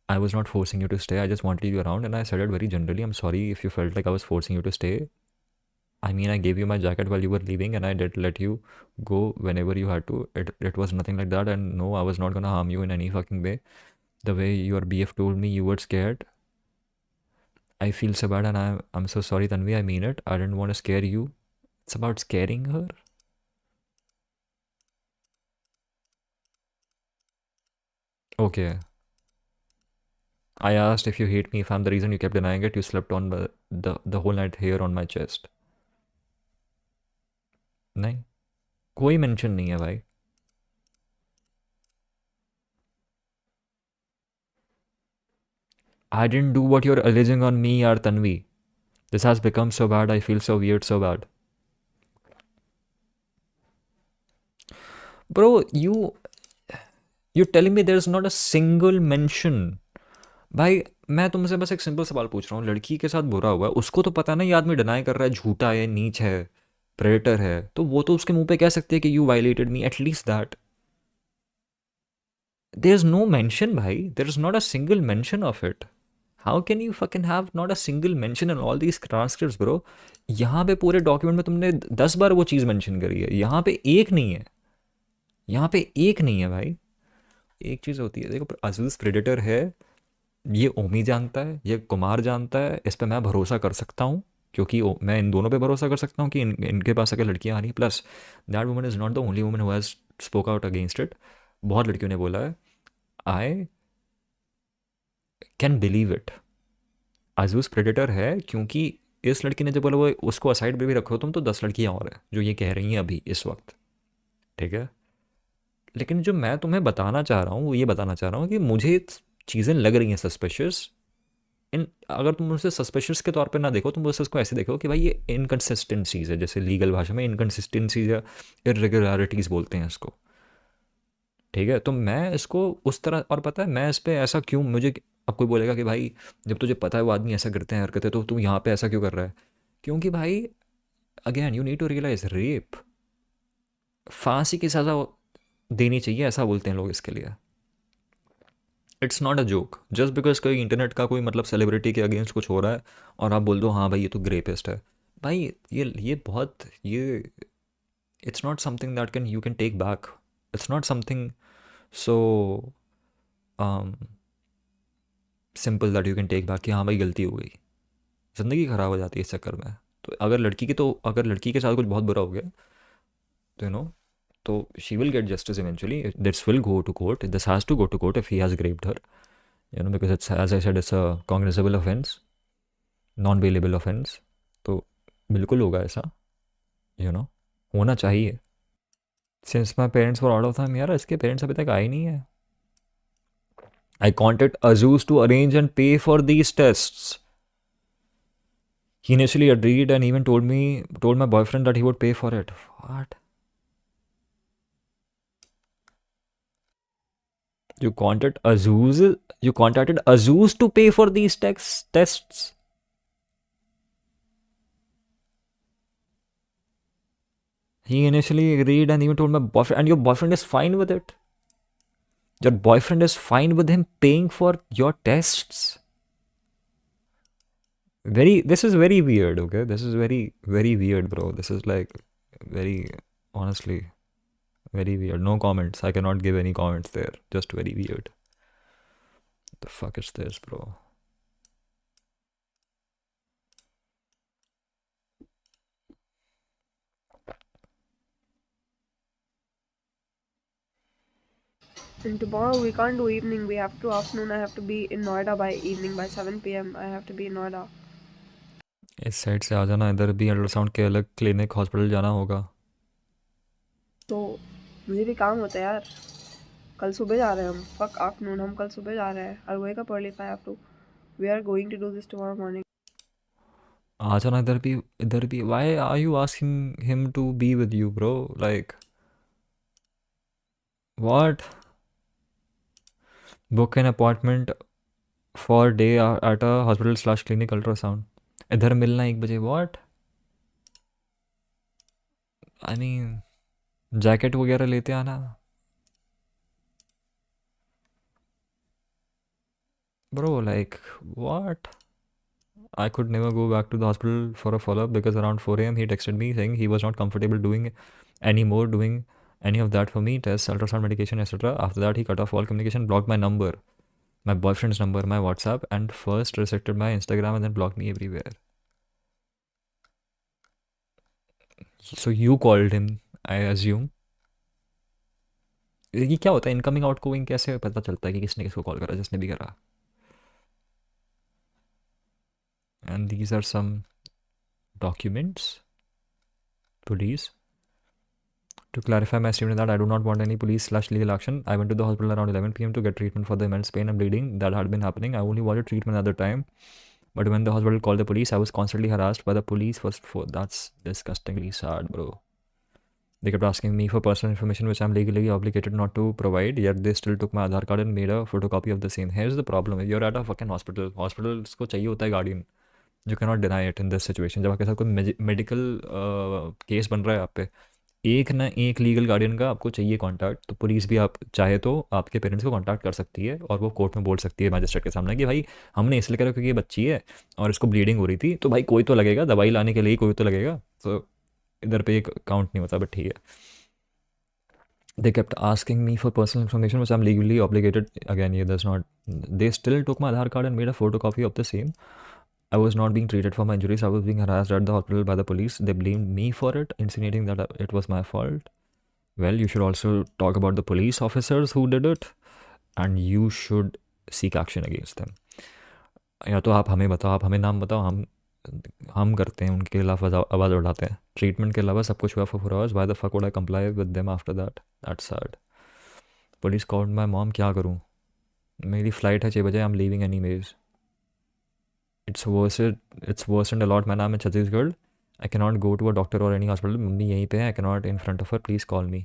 I was not forcing you to stay. I just wanted you around, and I said it very generally. I'm sorry if you felt like I was forcing you to stay. I mean, I gave you my jacket while you were leaving, and I did let you go whenever you had to. It was nothing like that, and no, I was not gonna harm you in any fucking way. The way your BF told me you were scared, I feel so bad, and I'm so sorry, Tanvi. I mean it. I didn't want to scare you. It's about scaring her. Okay, I asked if you hate me, if I'm the reason you kept denying it, you slept on the whole night here on my chest. नहीं, कोई mention नहीं है भाई. I didn't do what you're alleging on me, yaar Tanvi. This has become so bad, I feel so weird, so bad. Bro, you're telling me there's not a single mention. भाई मैं तुमसे बस एक simple सवाल पूछ रहा हूँ, लड़की के साथ बुरा हुआ है, उसको तो पता नहीं, ये आदमी डिनाई कर रहा है, झूठा है, नीच है, प्रेडेटर है, तो वो तो उसके मुंह पे कह सकती है कि you violated me, at least that. There is no mention भाई, there is not a single mention of it. How can you fucking have not a single mention in all these transcripts bro? यहाँ पे पूरे document में तुमने 10 बार वो चीज़ mention करी है, यहाँ पे एक नहीं है, यहाँ पे एक नहीं है भाई. एक चीज़ होती है, देखो अजीज प्रेडेटर है, ये ओमी जानता है, ये कुमार जानता है, इस पे मैं भरोसा कर सकता हूँ, क्योंकि मैं इन दोनों पे भरोसा कर सकता हूँ कि इनके पास अगर लड़कियाँ आ रही हैं. Plus that woman is not the only woman who has spoke out against it. बहुत लड़कियों ने बोला है. I can believe it. अजूज प्रेडेटर है क्योंकि इस लड़की ने जब बोला, वो उसको असाइड पे भी रखो तुम, तो 10 लड़कियाँ और हैं जो ये कह रही हैं अभी इस वक्त. ठीक है, लेकिन जो मैं तुम्हें बताना चाह रहा हूँ वो ये बताना चाह रहा हूँ कि मुझे चीज़ें लग रही हैं सस्पिशियस. इन अगर तुम उसे सस्पिशियस के तौर पे ना देखो, तुम बस उसको ऐसे देखो कि भाई ये इनकन्सिस्टेंसीज है, जैसे लीगल भाषा में इनकन्सिस्टेंसीज या इरेगुलरिटीज़ बोलते हैं इसको. ठीक है, तो मैं इसको उस तरह, और पता है मैं इस पे ऐसा क्यों, मुझे अब कोई बोलेगा कि भाई जब तुझे पता है वो आदमी ऐसा करते हैं हरकतें, तो तू यहाँ पे ऐसा क्यों कर रहा है? क्योंकि भाई again you need to realise, rape फांसी की सज़ा देनी चाहिए, ऐसा बोलते हैं लोग इसके लिए. It's not a joke. Just because कोई इंटरनेट का कोई मतलब सेलिब्रिटी के अगेंस्ट कुछ हो रहा है और आप बोल दो हाँ भाई ये तो ग्रेपिस्ट है, भाई ये बहुत ये, it's not something that can you can take back. It's not something so simple that you can take back कि हाँ भाई गलती हो गई. ज़िंदगी ख़राब हो जाती है इस चक्कर में. तो अगर लड़की के साथ कुछ बहुत बुरा हो गया, तो तो she will get justice eventually. This will go to court, this has to go to court if he has groped her, because it's, as I said, it's a cognizable offence, non bailable offence. तो बिल्कुल होगा ऐसा, होना चाहिए. Since my parents were out of time, यार इसके parents अभी तक आए नहीं है. I contacted Azus to arrange and pay for these tests. He initially agreed and even told my boyfriend that he would pay for it. What? You contacted Azus to pay for these tests? He initially agreed and even told my boyfriend, and your boyfriend is fine with it? Your boyfriend is fine with him paying for your tests? This is very weird, okay? This is very, very weird, bro. This is like very, honestly, very weird. No comments. I cannot give any comments there. Just very weird. What the fuck is this, bro? And tomorrow we can't do evening, we have to afternoon. I have to be in Noida by evening, by 7 p.m. I have to be in Noida. इस side से आ जाना, इधर भी ultrasound के अलग clinic hospital जाना होगा. तो मुझे भी काम होता है यार. कल सुबह जा रहे हैं हम. फक आफ्टरनून, हम कल सुबह जा रहे हैं. I'll wake up early if I have to. We are going to do this tomorrow morning. आ जाना इधर भी. Why are you asking him to be with you, bro? Like, what? Book an appointment for day at a hospital/clinic ultrasound. इधर मिलना 1 बजे. What? I mean, jacket वगैरह लेते आना. Bro, like, what? I could never go back to the hospital for a follow-up because around 4 a.m. he texted me saying he was not comfortable doing any of that for me, tests, ultrasound, medication, etc. After that, he cut off all communication, blocked my number, my boyfriend's number, my WhatsApp, and first restricted my Instagram and then blocked me everywhere. So you called him, I assume. ये क्या होता है, incoming outgoing कैसे पता चलता है कि किसने किसको कॉल करा, जिसने भी करा? And these are some documents, police. To clarify my statement that I do not want any police/legal action, I went to the hospital around 11 p.m. to get treatment for the immense pain and bleeding that had been happening. I only wanted treatment at the time, but when the hospital called the police, I was constantly harassed by the police. That's disgustingly sad, bro. They kept asking me for personal information which I'm legally obligated not to provide, yet they still took my Aadhaar card and made a photocopy of the same. Here's the problem: you're at a fucking hospital. Hospitals को चाहिए होता है guardian. You cannot deny it in this situation. जब आपके साथ कोई medical case बन रहा है आप पे, एक ना एक लीगल गार्डियन का आपको चाहिए कांटेक्ट। तो पुलिस भी आप चाहे तो आपके पेरेंट्स को कांटेक्ट कर सकती है और वो कोर्ट में बोल सकती है मैजिस्ट्रेट के सामने कि भाई हमने इसलिए करा क्योंकि ये बच्ची है और इसको ब्लीडिंग हो रही थी, तो भाई कोई तो लगेगा, दवाई लाने के लिए कोई तो लगेगा। तो इधर पे एक काउंट नहीं होता, बट ठीक है। They kept asking me for personal information which I'm legally obligated. Again, yeah, that's not. They still took my Aadhaar card and made a photocopy of the same. I was not being treated for my injuries. I was being harassed at the hospital by the police. They blamed me for it, insinuating that it was my fault. Well, you should also talk about the police officers who did it, and you should seek action against them. या तो आप हमें बताओ, आप हमें नाम बताओ, हम करते हैं उनके खिलाफ आवाज़ उठाते हैं। ट्रीटमेंट के अलावा सब कुछ हुआ for 4 hours. Why the fuck would I comply with them after that? That's sad. Police called my mom. क्या करूँ? मेरी फ़्लाइट है 6 बजे. I'm leaving anyways. It's worsened a lot. मैं नाम है Chhattisgarh. I cannot go to a doctor or any hospital. Mummy यहीं पे है. I cannot in front of her. Please call me.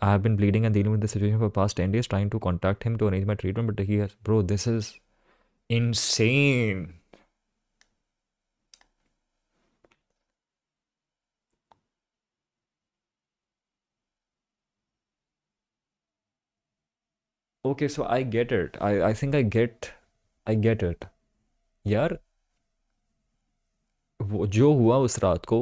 I have been bleeding and dealing with this situation for the past 10 days, trying to contact him to arrange my treatment, but he has... Bro, this is insane. Okay, so I get it. I think I get it. यार वो जो हुआ उस रात को,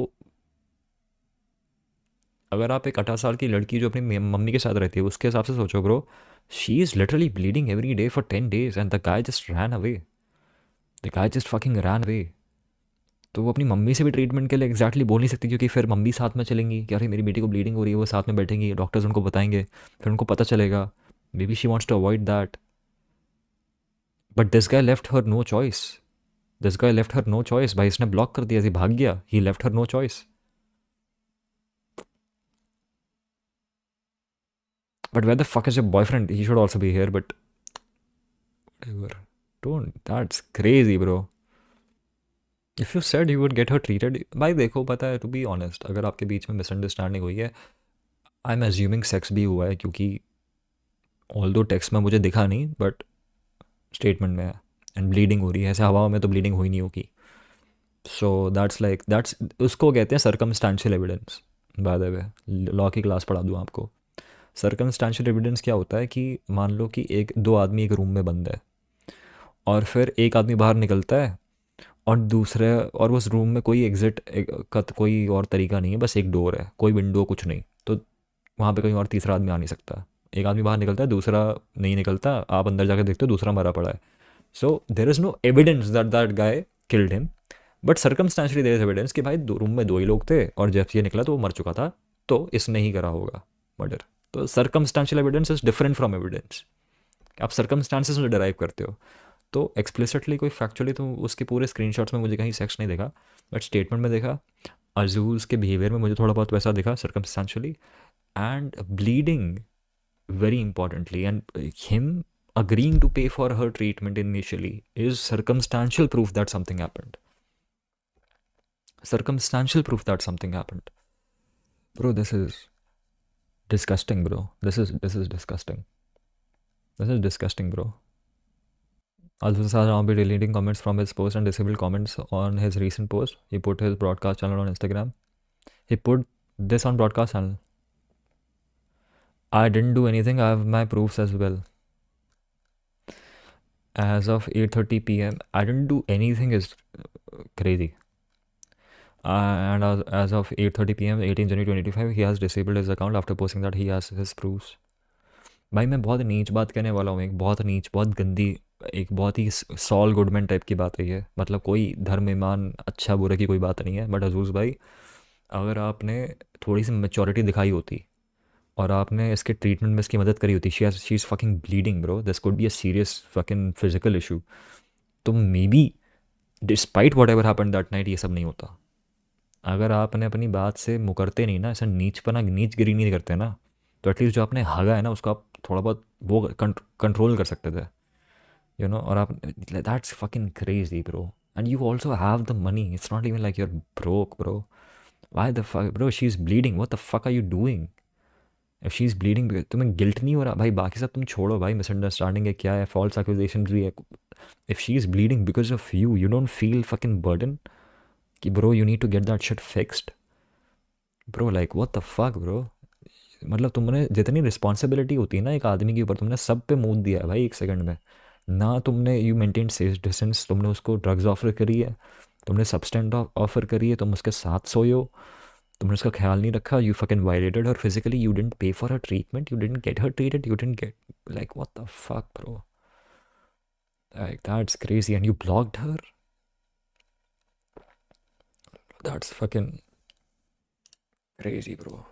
अगर आप एक 18 साल की लड़की जो अपनी मम्मी के साथ रहती है उसके हिसाब से सोचो bro, she is literally bleeding every day for 10 days and the guy just ran away. The guy just fucking ran away. तो वो अपनी मम्मी से भी ट्रीटमेंट के लिए एग्जैक्टली बोल नहीं सकती, क्योंकि फिर मम्मी साथ में चलेंगी कि अरे मेरी बेटी को ब्लीडिंग हो रही है, वो साथ में बैठेंगी, डॉक्टर्स उनको बताएंगे, फिर उनको पता चलेगा. Maybe she wants to avoid that, but this guy left her no choice. This guy left her no choice. भाई इसने ब्लॉक कर दिया, भाग गया. He left her no choice. But where the fuck is your boyfriend? He should also be here, but whatever. Don't. That's crazy, bro. If you said you would get her treated, भाई देखो पता है, to be honest, अगर आपके बीच में misunderstanding हुई है, I am assuming sex भी हुआ है, क्योंकि ऑल्दो टेक्स्ट में मुझे दिखा नहीं, बट स्टेटमेंट में है. एंड ब्लीडिंग हो रही है, ऐसे हवा में तो ब्लीडिंग हुई नहीं होगी. सो दैट्स उसको कहते हैं circumstantial evidence. By the way, law की क्लास पढ़ा दूँ आपको. सर्कमस्टेंशियल एविडेंस क्या होता है कि मान लो कि दो आदमी एक रूम में बंद है, और फिर एक आदमी बाहर निकलता है और उस रूम में कोई एग्ज़िट का कोई और तरीका नहीं है, बस एक डोर है, कोई विंडो कुछ नहीं, तो वहाँ पे कोई और तीसरा आदमी आ नहीं सकता. एक आदमी बाहर निकलता है, दूसरा नहीं निकलता, आप अंदर जाकर देखते हो दूसरा मरा पड़ा है. So there is no evidence that guy killed him, but circumstantially there is evidence कि भाई रूम में 2 ही लोग थे और जब ये निकला तो वो मर चुका था, तो इसने ही करा होगा मर्डर. तो circumstantial evidence is different from evidence. आप सर्कमस्टांसेस से डराइव करते हो. तो एक्सप्लिसिटली कोई फैक्चुअली तो उसके पूरे स्क्रीनशॉट्स में मुझे कहीं सेक्स नहीं देखा, बट स्टेटमेंट में देखा. अजूज़ के बिहेवियर में मुझे थोड़ा बहुत वैसा दिखा circumstantially. And bleeding very importantly, and him agreeing to pay for her treatment initially is circumstantial proof that something happened. Circumstantial proof that something happened. Bro, this is disgusting, bro. This is disgusting. This is disgusting, bro. Also, I'll be deleting comments from his post and disable comments on his recent post. He put his broadcast channel on Instagram. He put this on broadcast channel. I didn't do anything. I have my proofs as well. As of 8:30 p.m. I didn't do anything is crazy. And as of 8:30 p.m. 18 January 2025, he has disabled his account after posting that he has his proofs. भाई मैं बहुत नीच बात कहने वाला हूँ, एक बहुत नीच, बहुत गंदी, एक बहुत ही सॉल गुडमैन टाइप की बात है ये. मतलब कोई धर्म ईमान अच्छा बुरा की कोई बात नहीं है, बट अजूज़ भाई अगर आपने थोड़ी सी मेचोरिटी दिखाई होती और आपने इसके ट्रीटमेंट में इसकी मदद करी होती, she is fucking bleeding bro, this could be a serious fucking physical issue. तो maybe despite whatever happen that night ये सब नहीं होता। अगर आपने अपनी बात से मुकरते नहीं ना, ऐसा नीचपना नीचगिरी नहीं करते ना, तो एटलीस्ट जो आपने हगा है ना उसको आप थोड़ा बहुत वो कंट्रोल कर सकते थे, यू नो। और आप, that's fucking crazy bro. And you also have the money, it's not even like you're broke bro. Why the fuck bro, she is bleeding, what the fuck are you doing? If she is bleeding तुम्हें guilt नहीं हो रहा भाई? बाकी सब तुम छोड़ो भाई, मिसअंडरस्टैंडिंग है क्या है, फॉल्स एक्यूजेशन भी है। If she is bleeding because of you, you don't feel fucking burden कि bro you need to get that shit fixed? Bro like what the fuck bro. मतलब तुमने जितनी रिस्पॉन्सिबिलिटी होती है ना एक आदमी के ऊपर, तुमने सब पे मूड दिया है भाई एक सेकंड में। ना तुमने यू मेंटेन सेफ डिस्टेंस, तुमने उसको ड्रग्स ऑफर करी है, तुमने सब्सटेंट ऑफर करी है, तुम उसके साथ सोए हो, तुमने उसका ख्याल नहीं रखा, you fucking violated her physically, you didn't pay for her treatment, you didn't get her treated, you didn't get, like what the fuck bro, like that's crazy. And you blocked her, that's fucking crazy bro.